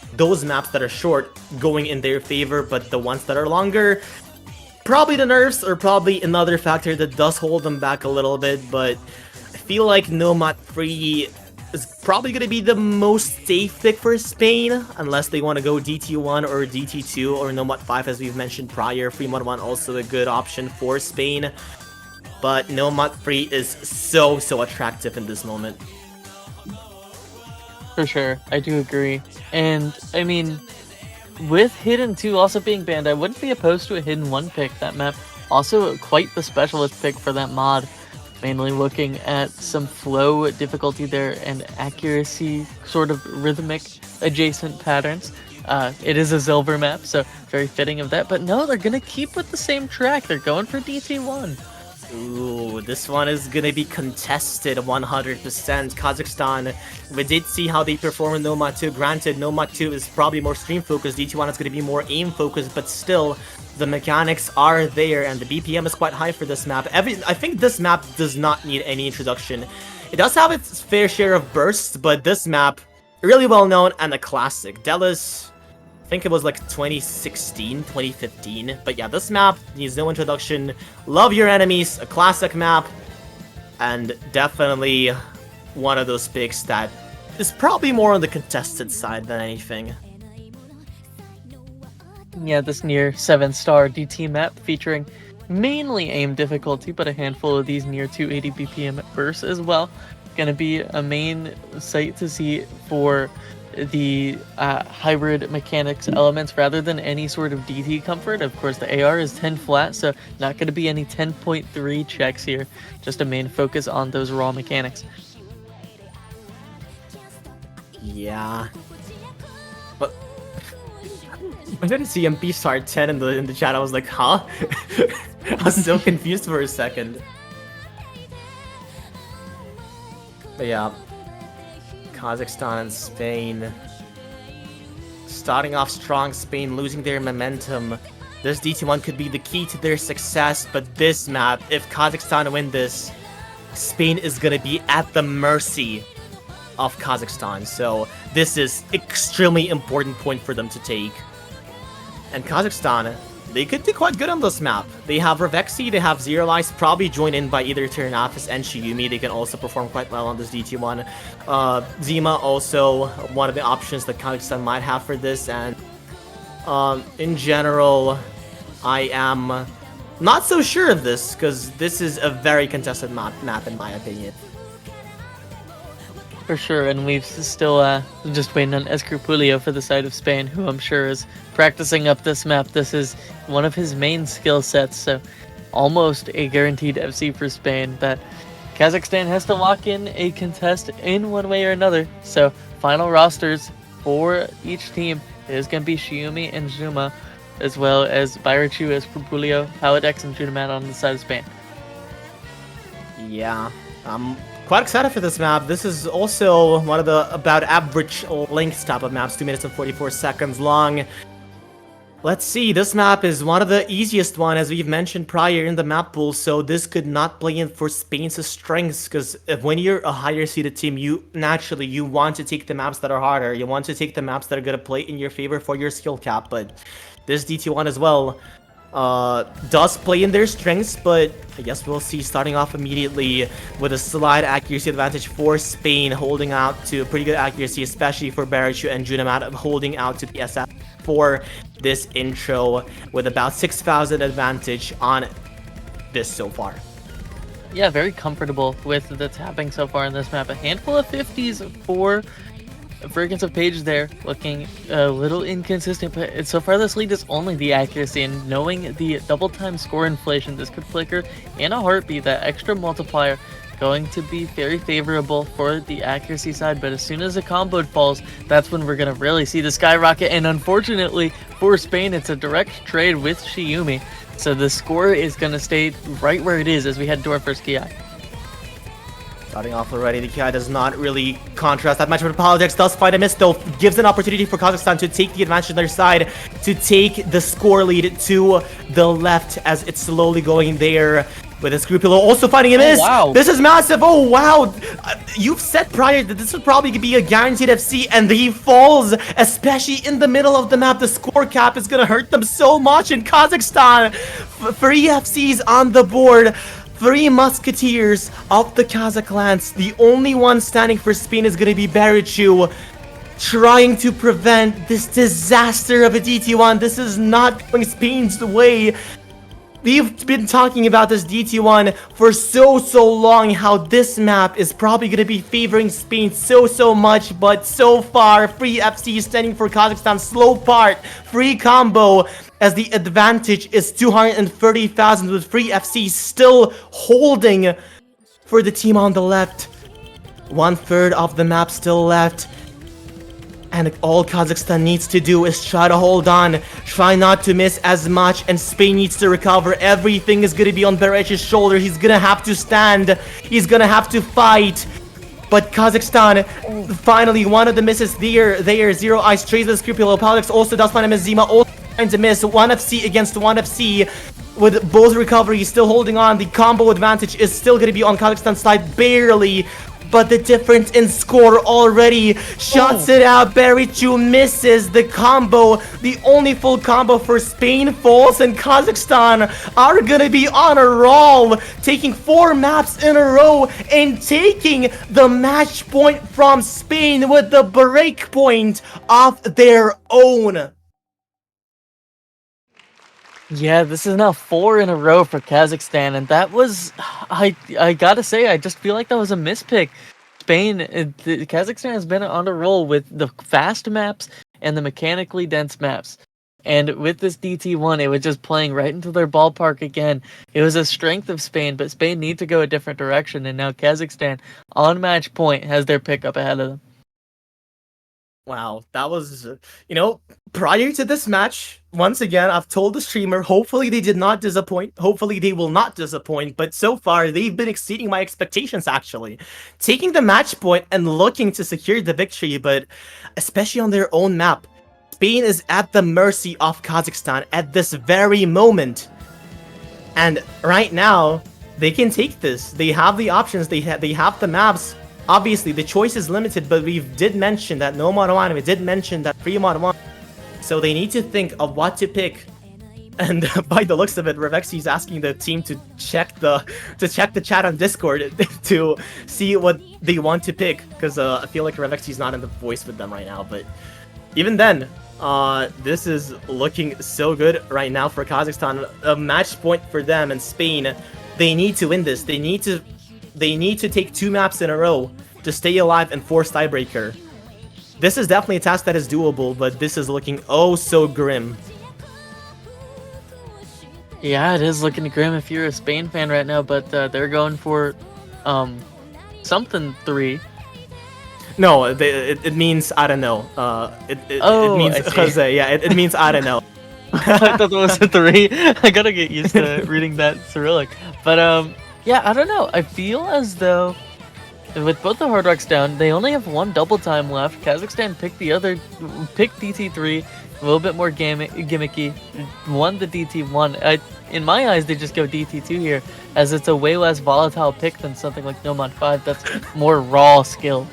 maps that are short going in their favor, but the ones that are longer, probably the nerfs are probably another factor that does hold them back a little bit. But I feel like Nomad 3 is probably going to be the most safe pick for Spain, unless they want to go DT1 or DT2 or Nomad 5, as we've mentioned prior. Fremont 1 also a good option for Spain, but Nomad 3 is so attractive in this moment. For sure, I do agree. And I mean, with Hidden 2 also being banned, I wouldn't be opposed to a Hidden 1 pick. That map also quite the specialist pick for that mod. Mainly looking at some flow difficulty there and accuracy, sort of rhythmic adjacent patterns. It is a silver map, so very fitting of that. But no, they're going to keep with the same track. They're going for DT1. Ooh, this one is going to be contested 100%. Kazakhstan, we did see how they perform in Nomad 2. Granted, Nomad 2 is probably more stream-focused. DT1 is going to be more aim-focused, but still, the mechanics are there, and the BPM is quite high for this map. I think this map does not need any introduction. It does have its fair share of bursts, but this map, really well known and a classic. Delos, I think it was like 2016, 2015. But yeah, this map needs no introduction. Love your enemies, a classic map, and definitely one of those picks that is probably more on the contested side than anything. Yeah, this near 7-star DT map featuring mainly aim difficulty, but a handful of these near 280 BPM bursts as well. Gonna be a main sight to see for the hybrid mechanics elements rather than any sort of DT comfort. Of course, the AR is 10 flat, so not gonna be any 10.3 checks here. Just a main focus on those raw mechanics. Yeah. But I didn't see MP star 10 in the chat. I was like, huh? I was so confused for a second. But yeah, Kazakhstan and Spain starting off strong. Spain losing their momentum. This DT1 could be the key to their success, but this map, if Kazakhstan win this, Spain is gonna be at the mercy of Kazakhstan. So this is extremely important point for them to take. And Kazakhstan, they could do quite good on this map. They have Revexi, they have Zero Lies, probably joined in by either Ternafis and Shiyumi. They can also perform quite well on this DT1. Zima also one of the options that Kazakhstan might have for this. And in general, I am not so sure of this, because this is a very contested map in my opinion. For sure, and we've still just waiting on Escrupulio for the side of Spain, who I'm sure is practicing up this map. This is one of his main skill sets, so almost a guaranteed FC for Spain that Kazakhstan has to lock in a contest in one way or another. So final rosters for each team is going to be Xiumi and Zuma, as well as Bayrachu, Escrupulio, Haladex, and Junamat on the side of Spain. Yeah, quite excited for this map. This is also one of the about average length type of maps, 2 minutes and 44 seconds long. Let's see, this map is one of the easiest one, as we've mentioned prior in the map pool, so this could not play in for Spain's strengths, because when you're a higher seeded team, you want to take the maps that are harder. You want to take the maps that are going to play in your favor for your skill cap, but this DT1 as well does play in their strengths, but I guess we'll see, starting off immediately with a slight accuracy advantage for Spain, holding out to pretty good accuracy, especially for Bayrachu and Junamat, holding out to the SF for this intro with about 6,000 advantage on this so far. Yeah, very comfortable with the tapping so far in this map. A handful of 50s for Fragrance of Page there, looking a little inconsistent, but so far this lead is only the accuracy, and knowing the double time score inflation, this could flicker in a heartbeat. That extra multiplier going to be very favorable for the accuracy side, but as soon as the combo falls, that's when we're going to really see the skyrocket, and unfortunately for Spain, it's a direct trade with Xiumi, so the score is going to stay right where it is as we head to our first KI. Starting off already, the KI does not really contrast that much, but Apologetics does find a miss, though, gives an opportunity for Kazakhstan to take the advantage on their side, to take the score lead to the left as it's slowly going there. With Escrupulio also finding a miss. Oh, wow. This is massive. Oh, wow. You've said prior that this would probably be a guaranteed FC, and he falls, especially in the middle of the map. The score cap is going to hurt them so much in Kazakhstan. 3 FCs on the board. 3 Musketeers of the Kazakh lands. The only one standing for Spain is going to be Bayrachu, trying to prevent this disaster of a DT1. This is not going Spain's way. We've been talking about this DT1 for so long, how this map is probably going to be favoring Spain so much, but so far, free FC is standing for Kazakhstan, slow part, free combo, as the advantage is 230,000, with free FC still holding for the team on the left. 1/3 of the map still left. And all Kazakhstan needs to do is try to hold on, try not to miss as much, and Spain needs to recover. Everything is going to be on Bayrachu's shoulder. He's going to have to stand. He's going to have to fight. But Kazakhstan, finally, one of the misses there. 0 Ice trades with Scrupulio. Palix also does find a miss. Zima also finds a miss. 1 FC against 1 FC. With both recoveries still holding on, the combo advantage is still going to be on Kazakhstan's side, barely. But the difference in score already shots it out. Bayrachu misses the combo. The only full combo for Spain falls, and Kazakhstan are gonna be on a roll, taking 4 maps in a row and taking the match point from Spain with the break point of their own. Yeah, this is now 4 in a row for Kazakhstan, and that was, I gotta say, I just feel like that was a mispick. Kazakhstan has been on a roll with the fast maps and the mechanically dense maps. And with this DT1, it was just playing right into their ballpark again. It was a strength of Spain, but Spain need to go a different direction, and now Kazakhstan, on match point, has their pickup ahead of them. Wow, that was, prior to this match, once again, I've told the streamer, hopefully they did not disappoint, hopefully they will not disappoint, but so far, they've been exceeding my expectations, actually. Taking the match point and looking to secure the victory, but especially on their own map, Spain is at the mercy of Kazakhstan at this very moment. And right now, they can take this. They have the options, they have the maps. Obviously, the choice is limited, but we did mention that no mod 1, we did mention that free mod 1. So they need to think of what to pick. And by the looks of it, Revexy is asking the team to check the chat on Discord to see what they want to pick. Because I feel like Revexy is not in the voice with them right now. But even then, This is looking so good right now for Kazakhstan. A match point for them and Spain. They need to win this. They need to take 2 maps in a row to stay alive and force tiebreaker. This is definitely a task that is doable, but this is looking oh so grim. Yeah, it is looking grim if you're a Spain fan right now, but they're going for something 3. No, it means I don't know. It means Jose. Yeah, it means I don't know. I thought that was a 3. I gotta get used to reading that Cyrillic. But yeah, I don't know. I feel as though with both the Hard Rocks down, they only have 1 double time left. Kazakhstan picked DT3, a little bit more gimmicky, won the DT1. In my eyes, they just go DT2 here, as it's a way less volatile pick than something like Nomad 5 that's more raw skill.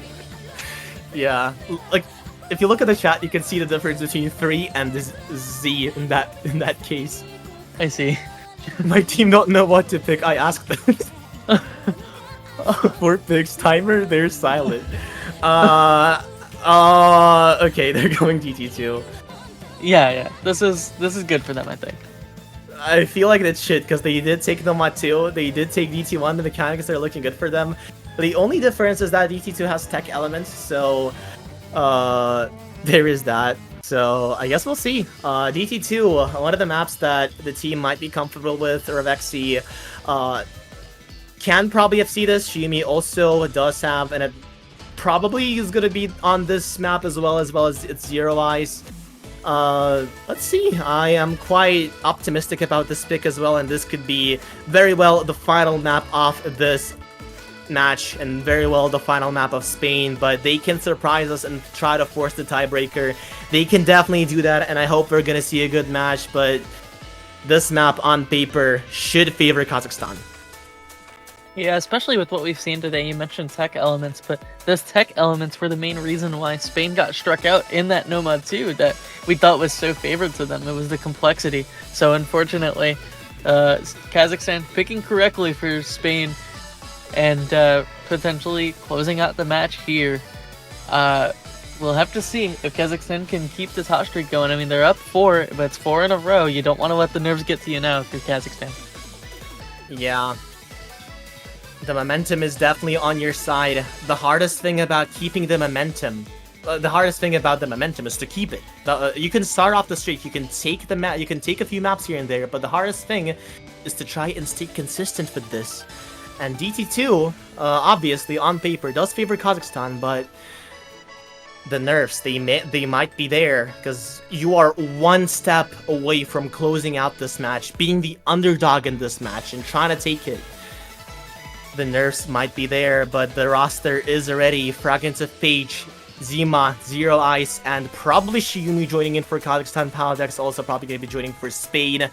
Yeah, like if you look at the chat, you can see the difference between 3 and this Z in that case. I see. My team don't know what to pick. I asked them. 4 picks, timer, they're silent. Okay, they're going DT2. Yeah, this is good for them, I think. I feel like that's shit because they did take Nomad 2, they did take DT1. The mechanics are looking good for them. The only difference is that DT2 has tech elements, so there is that. So I guess we'll see. DT2, one of the maps that the team might be comfortable with, Revexi, can probably FC this. Shiyumi also does have, and it probably is going to be on this map as well as its Zero Eyes. Let's see. I am quite optimistic about this pick as well, and this could be very well the final map of this match and very well the final map of Spain, but they can surprise us and try to force the tiebreaker. They can definitely do that, and I hope we're gonna see a good match, but this map on paper should favor Kazakhstan. Yeah, especially with what we've seen today. You mentioned tech elements, but those tech elements were the main reason why Spain got struck out in that Nomad 2 that we thought was so favored to them. It was the complexity. So unfortunately, Kazakhstan picking correctly for Spain and potentially closing out the match here. We'll have to see if Kazakhstan can keep this hot streak going. I mean, they're up 4, but it's 4 in a row. You don't want to let the nerves get to you now if you're Kazakhstan. Yeah. The momentum is definitely on your side. The hardest thing about keeping the momentum, is to keep it. You can start off the streak, you can take you can take a few maps here and there, but the hardest thing is to try and stay consistent with this. And DT2, obviously on paper, does favor Kazakhstan, but the nerfs, they might be there because you are 1 step away from closing out this match, being the underdog in this match, and trying to take it. The nerfs might be there, but the roster is already Fragments of Page, Zima, Zero Ice, and probably Shiyumi joining in for Kazakhstan. Paladex also probably going to be joining for Spain.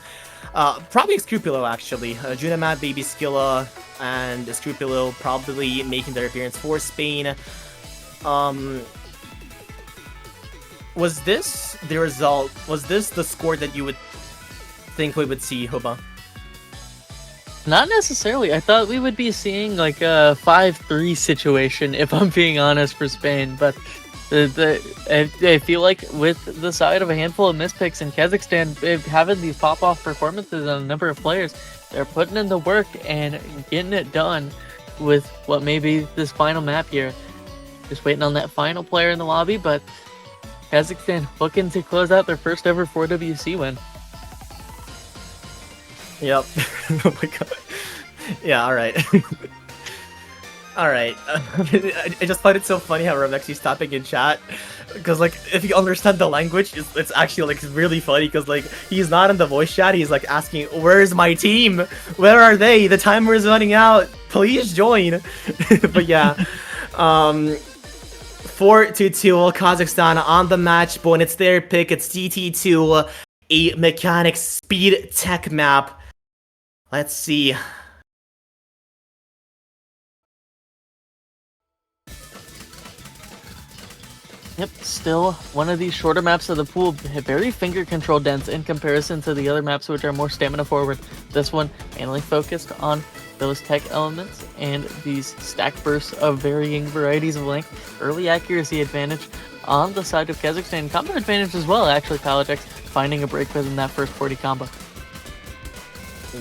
Probably Scrupullo, actually. Junamat, Baby Skilla, and Scrupullo probably making their appearance for Spain. Was this the result? Was this the score that you would think we would see, Hubba? Not necessarily. I thought we would be seeing like a 5-3 situation, if I'm being honest, for Spain. But I feel like with the side of a handful of mispicks in Kazakhstan, having these pop-off performances on a number of players, they're putting in the work and getting it done with what may be this final map here. Just waiting on that final player in the lobby, but Kazakhstan looking to close out their first ever 4WC win. Yep. Oh my god. Yeah, alright. Alright. I just find it so funny how Revexi's tapping in chat. Because, like, if you understand the language, it's actually, like, really funny. Because, like, he's not in the voice chat. He's, like, asking, where's my team? Where are they? The timer is running out. Please join. But, yeah. 4-2 Kazakhstan on the match point. It's their pick. It's DT2. A mechanic speed tech map. Let's see. Yep, still one of these shorter maps of the pool, very finger control dense in comparison to the other maps which are more stamina forward. This one mainly focused on those tech elements and these stack bursts of varying varieties of length. Early accuracy advantage on the side of Kazakhstan. Combo advantage as well, actually. Paladex finding a break within that first 40 combo.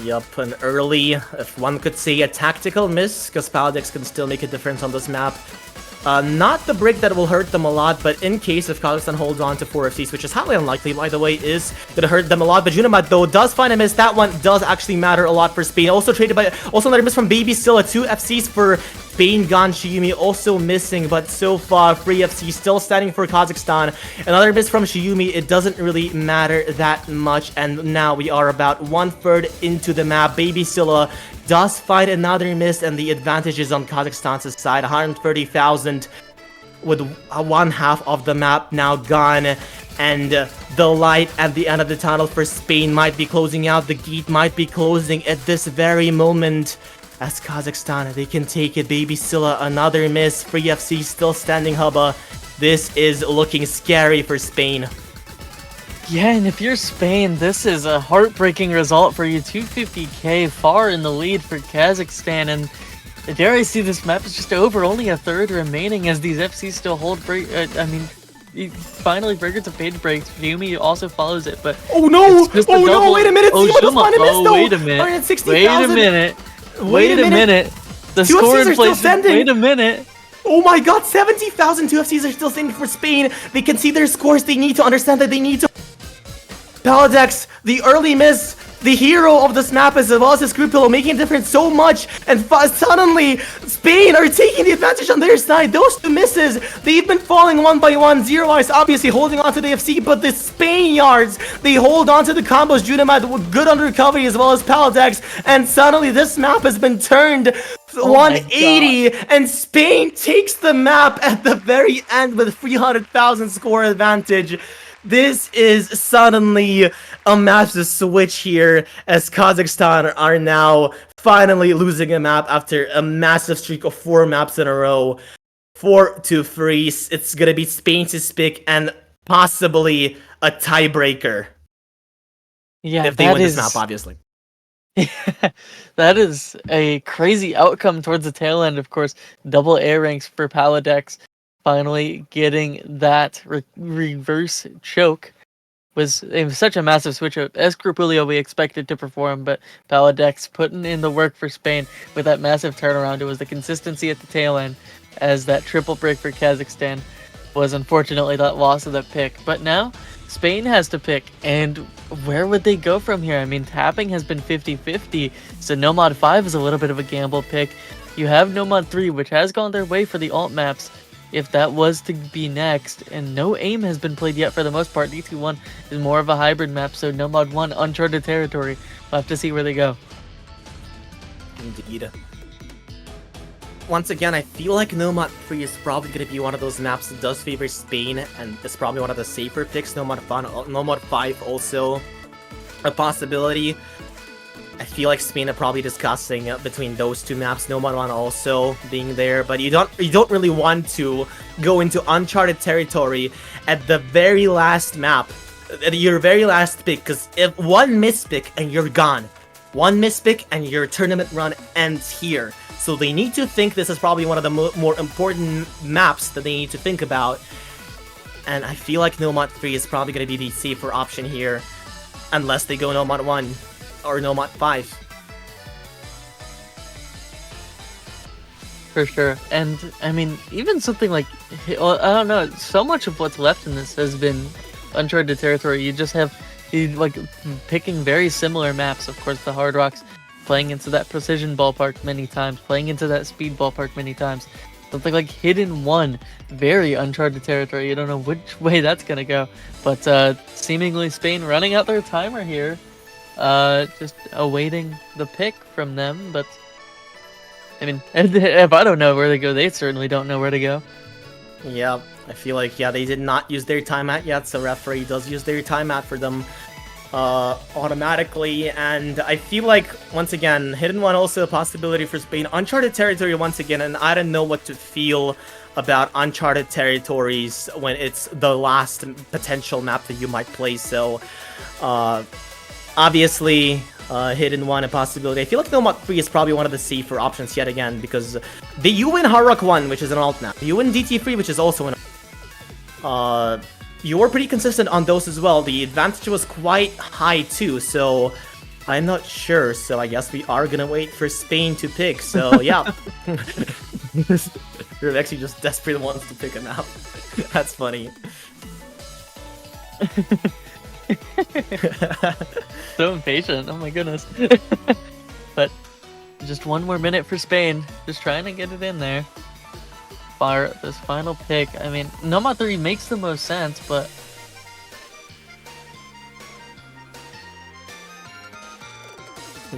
Yup, an early, if one could say, a tactical miss, because Paladex can still make a difference on this map. Not the break that will hurt them a lot, but in case if Kazakhstan holds on to 4 FCs, which is highly unlikely, by the way, is gonna hurt them a lot. But Junamat, though, does find a miss. That one does actually matter a lot for Spain. Also traded by, also another miss from Baby Scylla. 2 FCs for Spain. Gone Shiyumi also missing, but so far, 3 FCs still standing for Kazakhstan. Another miss from Shiyumi. It doesn't really matter that much, and now we are about 1/3 into the map. Baby Scylla does find another miss, and the advantage is on Kazakhstan's side. 130,000 with 1/2 of the map now gone, and the light at the end of the tunnel for Spain might be closing out. The gate might be closing at this very moment. As Kazakhstan, they can take it. Baby Scylla, another miss. 3 FC still standing, Hubba. This is looking scary for Spain. Yeah, and if you're Spain, this is a heartbreaking result for you. 250k far in the lead for Kazakhstan, and dare I see this map is just over. Only a third remaining as these FCs still hold break. Finally, Burger's a paid break. Yumi also follows it, but oh no! Oh no! Wait a minute! Oh, wait a minute! Wait a minute! The two score FCs in are still place. standing. Wait a minute! Oh my god, 70,000 2 FCs are still standing for Spain. They can see their scores. They need to understand that they need to... Paladex, the early miss, the hero of this map, as well as his group pillow, making a difference so much, and suddenly Spain are taking the advantage on their side. Those 2 misses, they've been falling one by one. Zero Eyes obviously holding on to the FC, but the Spaniards, they hold on to the combos. Junamat with good under recovery, as well as Paladex, and suddenly this map has been turned 180, and Spain takes the map at the very end with 300,000 score advantage. This is suddenly a massive switch here, as Kazakhstan are now finally losing a map after a massive streak of 4 maps in a row. 4-3. It's gonna be Spain to pick, and possibly a tiebreaker. Yeah, if they win this map, obviously. That is a crazy outcome towards the tail end, of course. Double A ranks for Paladex. Finally getting that reverse choke was such a massive switch up. As Grupulio we expected to perform, but Paladex putting in the work for Spain with that massive turnaround. It was the consistency at the tail end, as that triple break for Kazakhstan was unfortunately that loss of that pick. But now Spain has to pick, and where would they go from here? I mean, tapping has been 50-50, so Nomad 5 is a little bit of a gamble pick. You have Nomad 3, which has gone their way for the alt maps, if that was to be next, and no aim has been played yet for the most part. DT1 is more of a hybrid map, so Nomad 1, uncharted territory. We'll have to see where they go. Indeed. Once again, I feel like Nomad 3 is probably going to be one of those maps that does favor Spain, and it's probably one of the safer picks. Nomad 5 also a possibility. I feel like Spain are probably discussing between those 2 maps, Nomad 1 also being there, but you don't really want to go into uncharted territory at the very last map, at your very last pick, because if one mispick and you're gone, one mispick and your tournament run ends here. So they need to think this is probably one of the more important maps that they need to think about, and I feel like Nomad 3 is probably going to be the safer option here, unless they go Nomad 1. Or Nomad 5. For sure. And, I mean, even something like... Well, I don't know. So much of what's left in this has been uncharted territory. You just have... like, picking very similar maps. Of course, the Hard Rocks playing into that precision ballpark many times. Playing into that speed ballpark many times. Something like Hidden 1. Very uncharted territory. You don't know which way that's going to go. But, seemingly Spain running out their timer here. Just awaiting the pick from them, but I mean, if I don't know where to go, they certainly don't know where to go. Yeah, I feel like, yeah, they did not use their timeout yet, so referee does use their timeout for them automatically, and I feel like, once again, Hidden 1 also a possibility for Spain. Uncharted territory once again, and I don't know what to feel about uncharted territories when it's the last potential map that you might play, so obviously, Hidden 1 a possibility. I feel like Nomad 3 is probably one of the safer options yet again, because you win Harrock 1, which is an alt map. You win DT3, which is also an You were pretty consistent on those as well. The advantage was quite high too, so I'm not sure. So I guess we are gonna wait for Spain to pick. So yeah, Revexy just desperately wants to pick him out. That's funny. So impatient. Oh my goodness. But just one more minute for Spain. Just trying to get it in there. Fire this final pick. I mean, Nomad 3 makes the most sense, but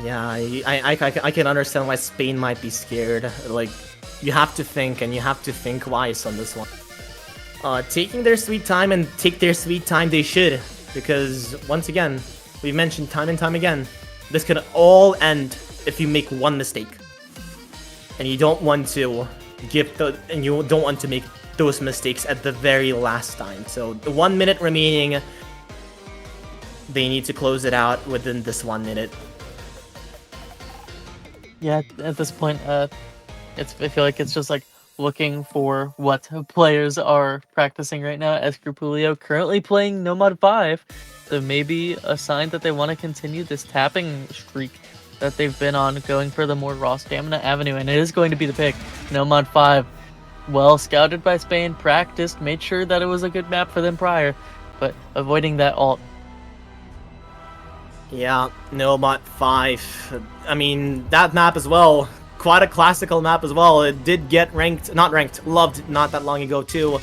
yeah, I can understand why Spain might be scared. Like, you have to think, and you have to think wise on this one. Taking their sweet time, and take their sweet time they should, because once again, we've mentioned time and time again, this could all end if you make one mistake, and you don't want to make those mistakes at the very last time. So the 1 minute remaining, they need to close it out within this 1 minute. yeah, at this point, I feel like it's just like looking for what players are practicing right now. Escrupulio currently playing Nomad 5, so maybe a sign that they want to continue this tapping streak that they've been on, going for the more raw stamina avenue, and it is going to be the pick. Nomad 5, well scouted by Spain, practiced, made sure that it was a good map for them prior, but avoiding that ult. Yeah, Nomad 5. I mean, that map as well, quite a classical map as well. It did get loved not that long ago too.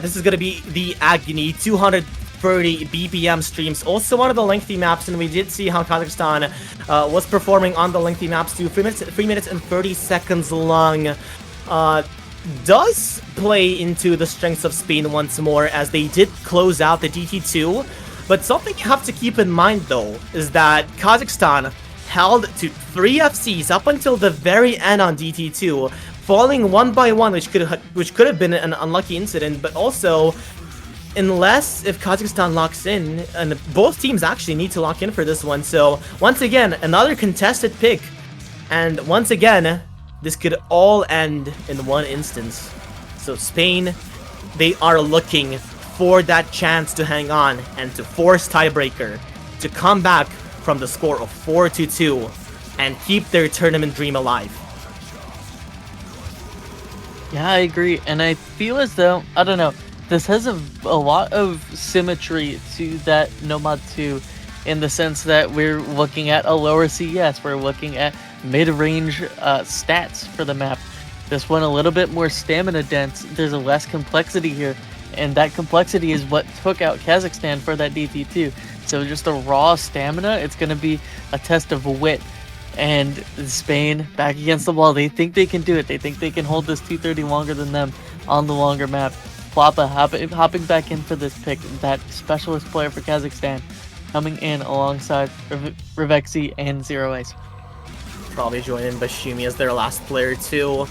This is gonna be the Agony 230 BPM streams. Also one of the lengthy maps, and we did see how Kazakhstan was performing on the lengthy maps too. 3 minutes and 30 seconds long. Does play into the strengths of Spain once more, as they did close out the DT2. But something you have to keep in mind though is that Kazakhstan held to 3 FCs up until the very end on DT2, falling one by one, which could have been an unlucky incident. But also, unless if Kazakhstan locks in, and both teams actually need to lock in for this one. So once again, another contested pick, and once again, this could all end in one instance. So Spain, they are looking for that chance to hang on and to force tiebreaker, to come back from the score of 4-2 and keep their tournament dream alive. Yeah, I agree, and I feel as though, I don't know, this has a lot of symmetry to that Nomad 2, in the sense that we're looking at a lower CS, we're looking at mid-range stats for the map. This one a little bit more stamina dense, there's a less complexity here, and that complexity is what took out Kazakhstan for that DT2. So just the raw stamina, it's going to be a test of wit. And Spain, back against the wall, they think they can do it. They think they can hold this 230 longer than them on the longer map. Floppa hopping back in for this pick, that specialist player for Kazakhstan, coming in alongside Revexy and Zero Ace. Probably join in Bashumi as their last player too.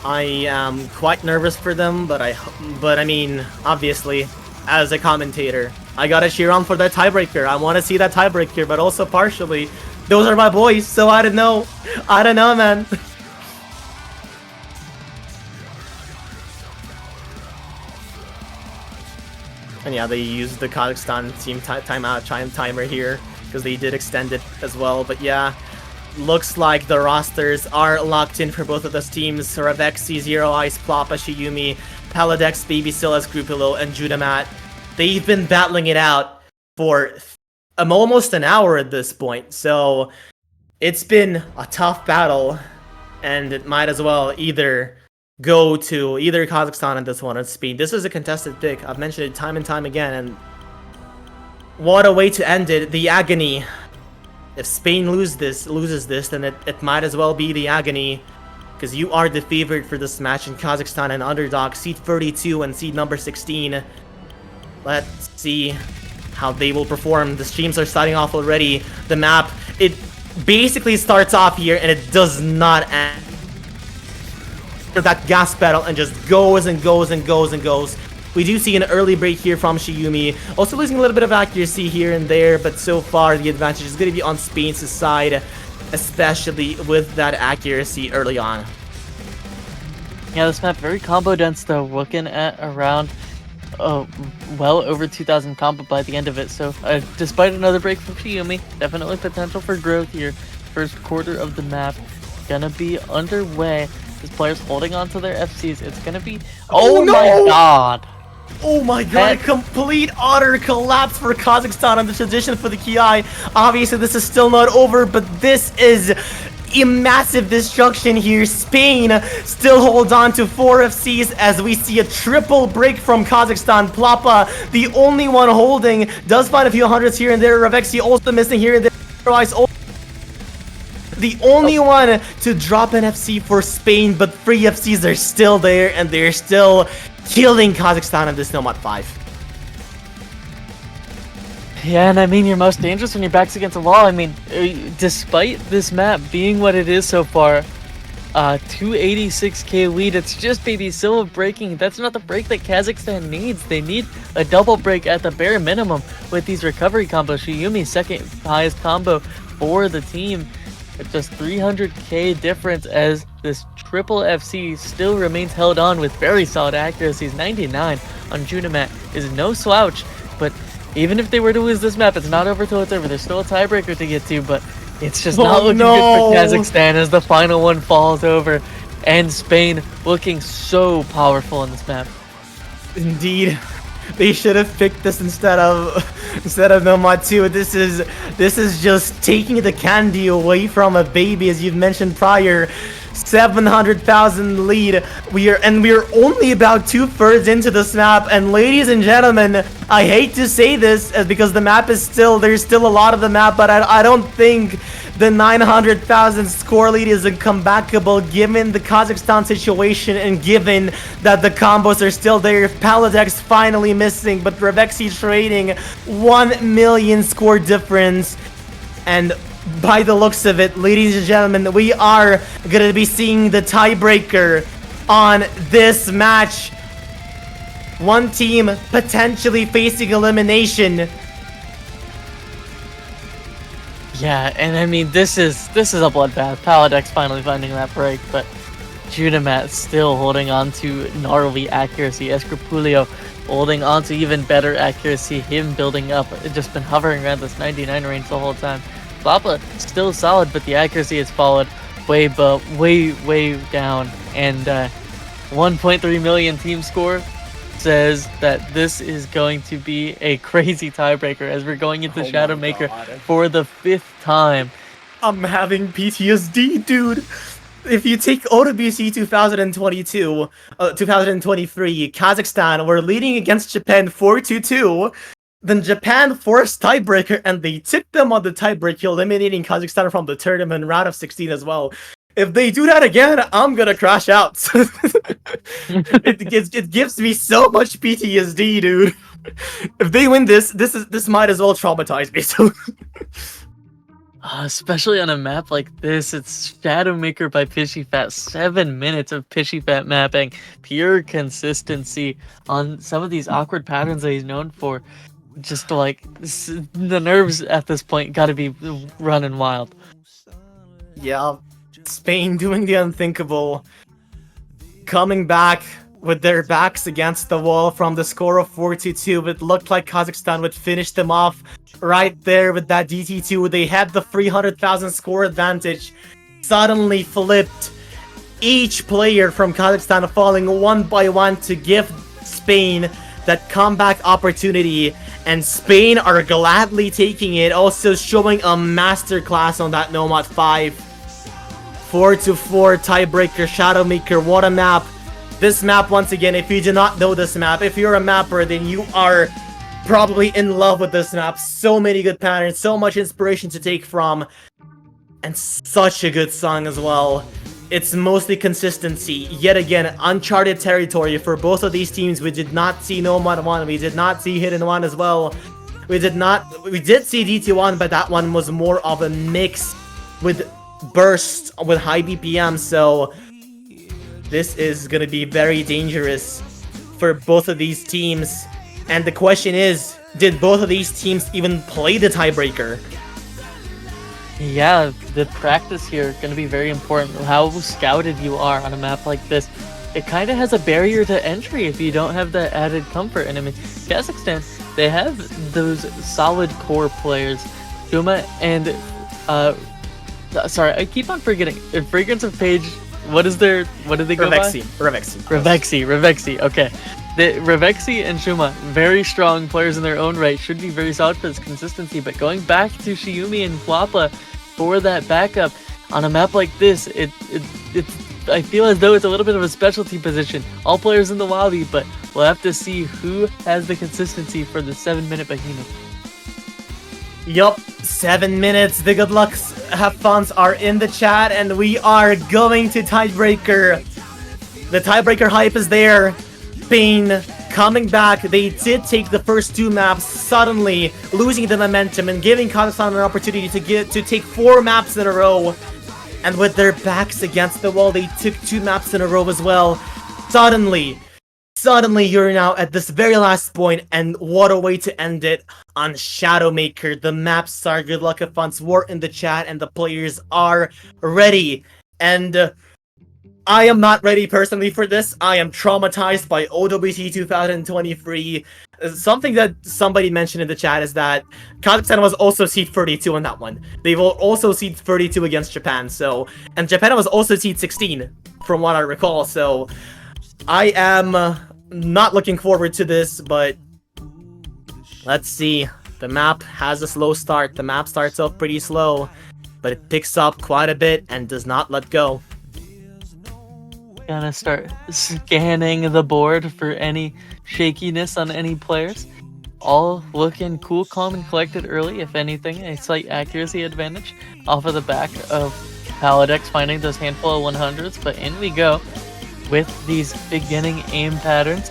I am quite nervous for them, but I mean, obviously, as a commentator, I gotta cheer on for that tiebreaker. I want to see that tiebreaker, but also partially, those are my boys, so I don't know, man. And yeah, they used the Kazakhstan team timer here, because they did extend it as well, but yeah. Looks like the rosters are locked in for both of those teams. Revexy, Zero Ice, Ploppa, Shiyumi, Paladex, Baby Silas, Grupilo, and Judamat. They've been battling it out for almost an hour at this point, so it's been a tough battle, and it might as well either go to either Kazakhstan in this one or Spain. This is a contested pick. I've mentioned it time and time again, and what a way to end it. The Agony. If Spain loses this, then it might as well be the Agony, because you are the favorite for this match in Kazakhstan and underdog, seed 32 and seed number 16. Let's see how they will perform. The streams are starting off already. The map, it basically starts off here and it does not end. That gas pedal and just goes and goes and goes and goes. We do see an early break here from Shiyumi, also losing a little bit of accuracy here and there, but so far the advantage is going to be on Spain's side, especially with that accuracy early on. Yeah, this map very combo dense though, looking at around well over 2,000 combo by the end of it. So despite another break from Shiyumi, definitely potential for growth here. First quarter of the map gonna be underway. These players holding on to their FCs. It's gonna be Oh, no! my god. Oh my god, a complete utter collapse for Kazakhstan on the transition for the Ki. Obviously, this is still not over, but this is a massive destruction here. Spain still holds on to 4 FCs as we see a triple break from Kazakhstan. Plapa, the only one holding, does find a few hundreds here and there. Ravexi also missing here and there. The only one to drop an FC for Spain, but 3 FCs are still there, and they're still killing Kazakhstan in this Nomad 5. Yeah, and I mean, you're most dangerous when your back's against a wall. I mean, despite this map being what it is so far, 286k lead, it's just Baby Silva breaking. That's not the break that Kazakhstan needs. They need a double break at the bare minimum with these recovery combos. Shiyumi's second highest combo for the team. It's just 300k difference as this triple FC still remains held on with very solid accuracies. 99 on Junamat is no slouch, but even if they were to lose this map, it's not over till it's over. There's still a tiebreaker to get to, but it's just not looking good for Kazakhstan as the final one falls over. And Spain looking so powerful in this map. Indeed. They should have picked this instead of Nomad 2. This is just taking the candy away from a baby, as you've mentioned prior. 700,000 lead. We are only about 2/3 into this map, and ladies and gentlemen, I hate to say this because the map is there's still a lot of the map, but I don't think the 900,000 score lead is uncomebackable given the Kazakhstan situation and given that the combos are still there. Paladek's finally missing, but Revexi trading 1 million score difference. And by the looks of it, ladies and gentlemen, we are going to be seeing the tiebreaker on this match. One team potentially facing elimination. Yeah, and I mean, this is a bloodbath. Paladek's finally finding that break, but Junamat still holding on to gnarly accuracy. Escrapulio holding on to even better accuracy. Him building up, just been hovering around this 99 range the whole time. Papa still solid, but the accuracy has fallen way down. And 1.3 million team score says that this is going to be a crazy tiebreaker as we're going into Shadowmaker for the 5th time. I'm having PTSD, dude. If you take OWC 2023, Kazakhstan were leading against Japan 4-2. Then Japan forced tiebreaker, and they tipped them on the tiebreak, eliminating Kazakhstan from the tournament round of 16 as well. If they do that again, I'm gonna crash out. It gives me so much PTSD, dude. If they win this might as well traumatize me. So. Especially on a map like this, it's Shadowmaker by Pishyfat. 7 minutes of Pishyfat mapping, pure consistency on some of these awkward patterns that he's known for. Just like the nerves at this point got to be running wild. Yeah, Spain doing the unthinkable, coming back with their backs against the wall from the score of 4-2. It looked like Kazakhstan would finish them off right there with that DT2. They had the 300,000 score advantage, suddenly flipped. Each player from Kazakhstan falling one by one to give Spain that comeback opportunity, and Spain are gladly taking it, also showing a masterclass on that Nomad 5. 4-4 tiebreaker, Shadowmaker, what a map. This map, once again, if you do not know this map, if you're a mapper, then you are probably in love with this map. So many good patterns, so much inspiration to take from, and such a good song as well. It's mostly consistency. Yet again, uncharted territory for both of these teams. We did not see Nomad 1. We did not see Hidden 1 as well. We did see DT1, but that one was more of a mix with bursts with high BPM. So this is going to be very dangerous for both of these teams. And the question is, did both of these teams even play the tiebreaker? Yeah, the practice here is going to be very important. How scouted you are on a map like this. it kind of has a barrier to entry if you don't have that added comfort. And I mean, Kazakhstan, they have those solid core players, Shuma and sorry, I keep on forgetting. Fragrance of Page. What did they go by? Revexi. Okay. The Revexi and Shuma, very strong players in their own right, should be very solid for this consistency. But going back to Xiumi and Floppa for that backup on a map like this, it's I feel as though it's a little bit of a specialty position. All players in the lobby, but we'll have to see who has the consistency for the 7-minute behemoth. Yup, 7 minutes. The good lucks have funs are in the chat, and we are going to tiebreaker. The tiebreaker hype is there. Spain coming back. They did take the first 2 maps, suddenly losing the momentum and giving Kazakhstan an opportunity to take 4 maps in a row. And with their backs against the wall, they took 2 maps in a row as well. Suddenly you're now at this very last point, and what a way to end it on Shadowmaker. The map star, good luck and funds were in the chat, and the players are ready. And I am not ready personally for this. I am traumatized by OWC 2023. Something that somebody mentioned in the chat is that Kazakhstan was also seed 32 on that one. They will also seed 32 against Japan. So, and Japan was also seed 16 from what I recall. So I am not looking forward to this, but let's see. The map has a slow start. The map starts off pretty slow, but it picks up quite a bit and does not let go. Gonna start scanning the board for any shakiness on any players. All looking cool, calm, and collected early. If anything, a slight accuracy advantage off of the back of Paladex finding those handful of 100s. But in we go with these beginning aim patterns.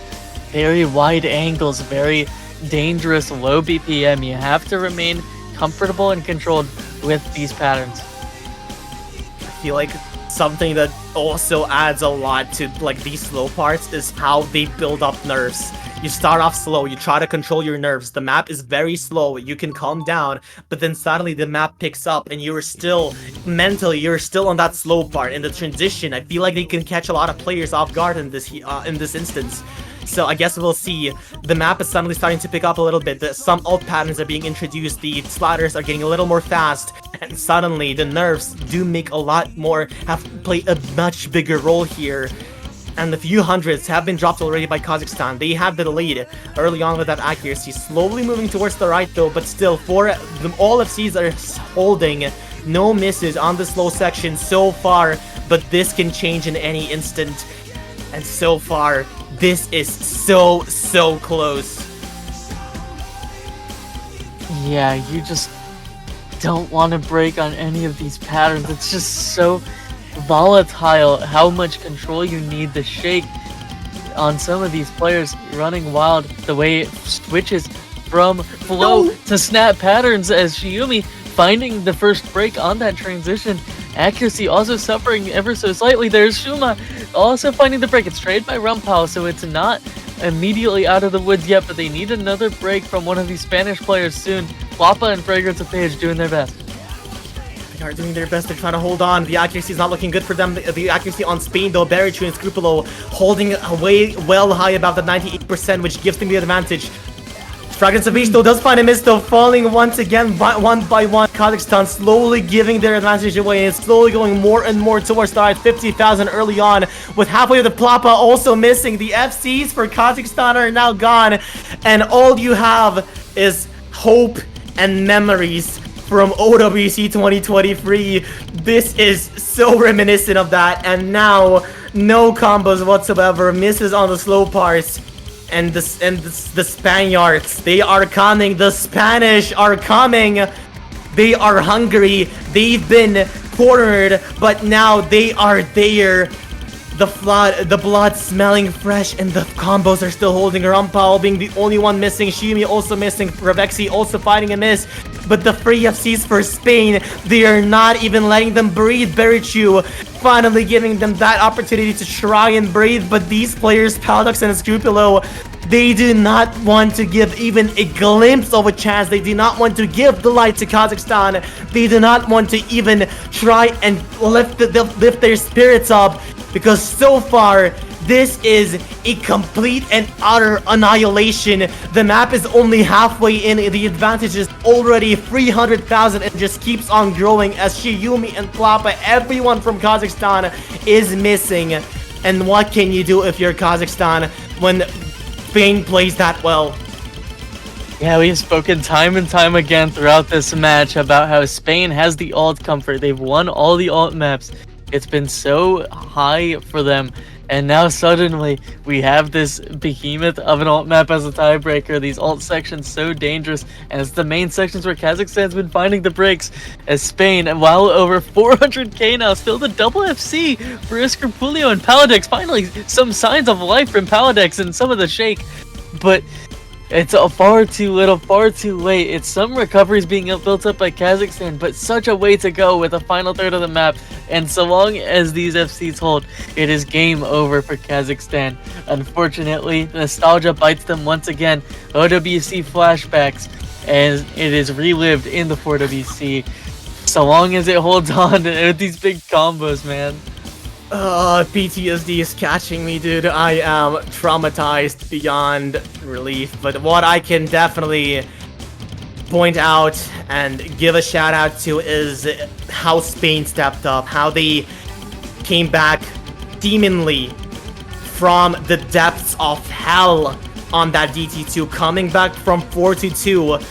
Very wide angles, very dangerous low BPM. You have to remain comfortable and controlled with these patterns. I feel like something that also adds a lot to like these slow parts is how they build up nerves. You start off slow, you try to control your nerves. The map is very slow, you can calm down, but then suddenly the map picks up and you're still mentally, you're still on that slow part. In the transition, I feel like they can catch a lot of players off guard in this instance. So I guess we'll see. The map is suddenly starting to pick up a little bit. Some alt patterns are being introduced. The splatters are getting a little more fast. And suddenly the nerfs do make a lot more, play a much bigger role here. And the few hundreds have been dropped already by Kazakhstan. They have the lead early on with that accuracy. Slowly moving towards the right though, but still all FCs are holding. No misses on the slow section so far, but this can change in any instant. And so far, this is so close. Yeah, you just don't want to break on any of these patterns. It's just so volatile how much control you need to shake on some of these players running wild. The way it switches from flow to snap patterns as Xiumi finding the first break on that transition. Accuracy also suffering ever so slightly. There's Shuma also finding the break. It's traded by Rumpal, so it's not immediately out of the woods yet, but they need another break from one of these Spanish players soon. Floppa and Fragrance of Page doing their best. They are doing their best. They're trying to hold on. The accuracy is not looking good for them. The accuracy on Spain, though, Barichu and Scrupolo holding way well high above the 98%, which gives them the advantage. Fragrance of Page, though, does find a miss, though, falling once again one by one. Kazakhstan slowly giving their advantage away and slowly going more and more towards the 50,000 early on, with halfway of the Plapa also missing. The FCs for Kazakhstan are now gone, and all you have is hope and memories from OWC 2023. This is so reminiscent of that, and now no combos whatsoever, misses on the slow parts. And the Spaniards, they are coming. The Spanish are coming. They are hungry. They've been cornered, but now they are there. The blood smelling fresh, and the combos are still holding. Rumpal being the only one missing. Shimi also missing. Revexi also fighting a miss. But the free FCs for Spain, they are not even letting them breathe. Berichu finally giving them that opportunity to try and breathe. But these players, Paradox and Scrupolo, they do not want to give even a glimpse of a chance. They do not want to give the light to Kazakhstan. They do not want to even try and lift their spirits up, because so far This is a complete and utter annihilation. The map is only halfway in. The advantage is already 300,000 and just keeps on growing as Shiyumi and Klappa, everyone from Kazakhstan, is missing. And what can you do if you're Kazakhstan when Spain plays that well? Yeah, we've spoken time and time again throughout this match about how Spain has the alt comfort. They've won all the alt maps. It's been so high for them. And now suddenly we have this behemoth of an alt map as a tiebreaker. These alt sections so dangerous. And it's the main sections where Kazakhstan's been finding the breaks. As Spain, well over 400k now, still the double FC for Escrupulio and Paladex. Finally, some signs of life from Paladex and some of the shake. But it's far too little, far too late. It's some recoveries being built up by Kazakhstan, but such a way to go with the final third of the map. And so long as these FCs hold, it is game over for Kazakhstan. Unfortunately, nostalgia bites them once again. OWC flashbacks, and it is relived in the 4WC. So long as it holds on with these big combos, man. PTSD is catching me, dude. I am traumatized beyond relief. But what I can definitely point out and give a shout out to is how Spain stepped up, how they came back demonly from the depths of hell on that DT2, coming back from 4-2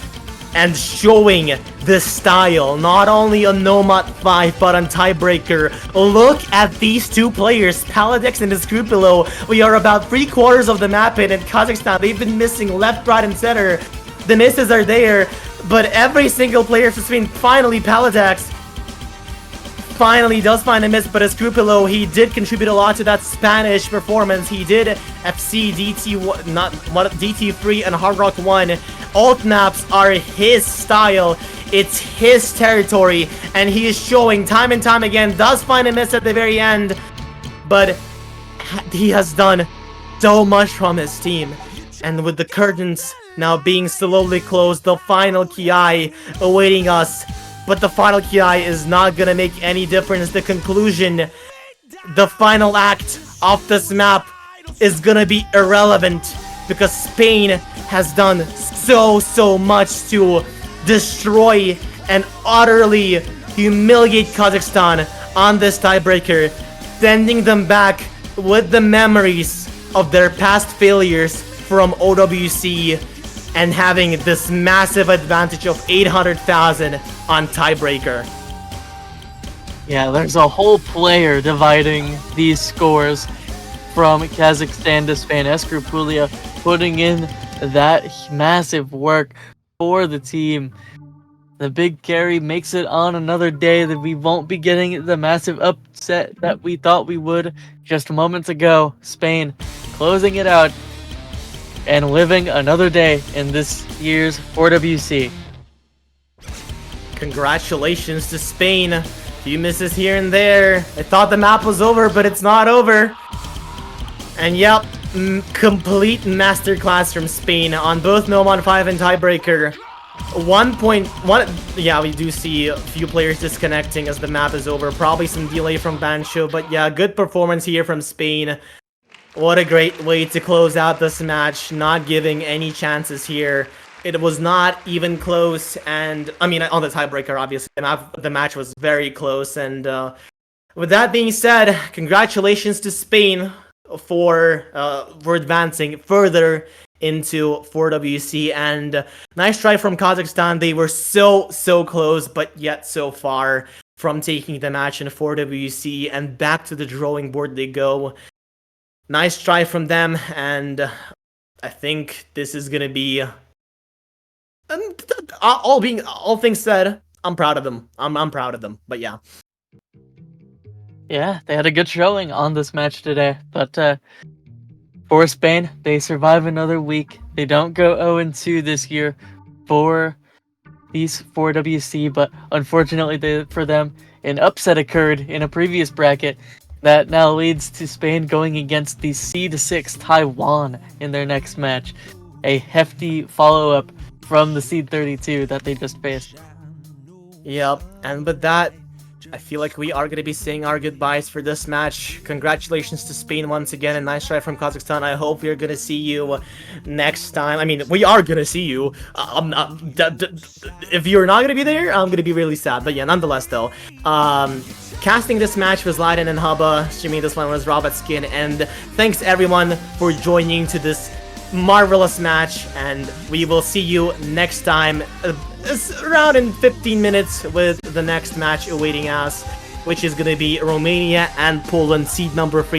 and showing the style, not only on Nomad 5 but on Tiebreaker. Look at these two players, Paladex and Escrupulio. We are about 3/4 of the map in Kazakhstan. They've been missing left, right, and center. The misses are there, but every single player for Spain, finally Paladex finally does find a miss, but Escrupulio, he did contribute a lot to that Spanish performance. He did FC, DT3 and Hard Rock 1. Alt maps are his style. It's his territory, and he is showing time and time again. Does find a miss at the very end, but he has done so much from his team. And with the curtains now being slowly closed, the final Ki awaiting us. But the final Ki is not gonna make any difference. The conclusion, the final act of this map is gonna be irrelevant because Spain has done so much to destroy and utterly humiliate Kazakhstan on this tiebreaker, sending them back with the memories of their past failures from OWC and having this massive advantage of 800,000 on tiebreaker. Yeah, there's a whole player dividing these scores from Kazakhstan to Spain. Escrupulio putting in that massive work for the team. The big carry makes it on another day that we won't be getting the massive upset that we thought we would just moments ago. Spain closing it out and living another day in this year's 4WC. Congratulations to Spain. A few misses here and there. I thought the map was over, but it's not over. And yep, complete masterclass from Spain on both Nomad 5 and Tiebreaker. 1.1, yeah, we do see a few players disconnecting as the map is over. Probably some delay from Bancho, but yeah, good performance here from Spain. What a great way to close out this match, not giving any chances here. It was not even close, and I mean, on the tiebreaker, obviously, the match was very close. And with that being said, congratulations to Spain for advancing further into 4WC, and nice try from Kazakhstan. They were so close, but yet so far from taking the match in 4WC, and back to the drawing board they go. Nice try from them, and I think this is gonna be all things said, I'm proud of them. I'm proud of them. But yeah. Yeah, they had a good showing on this match today, but for Spain, they survive another week. They don't go 0-2 this year for these 4WC, but unfortunately for them, an upset occurred in a previous bracket that now leads to Spain going against the seed 6 Taiwan in their next match. A hefty follow-up from the seed 32 that they just faced. Yep, and with that, I feel like we are going to be saying our goodbyes for this match. Congratulations to Spain once again, and nice try from Kazakhstan. I hope we're going to see you next time. I mean, we are going to see you. If you're not going to be there, I'm going to be really sad. But yeah, nonetheless though. Casting this match was Lightin and Hubba. Streaming this one was Robotskin. And thanks everyone for joining to this marvelous match. And we will see you next time. Around in 15 minutes with the next match awaiting us, which is going to be Romania and Poland seed number 3.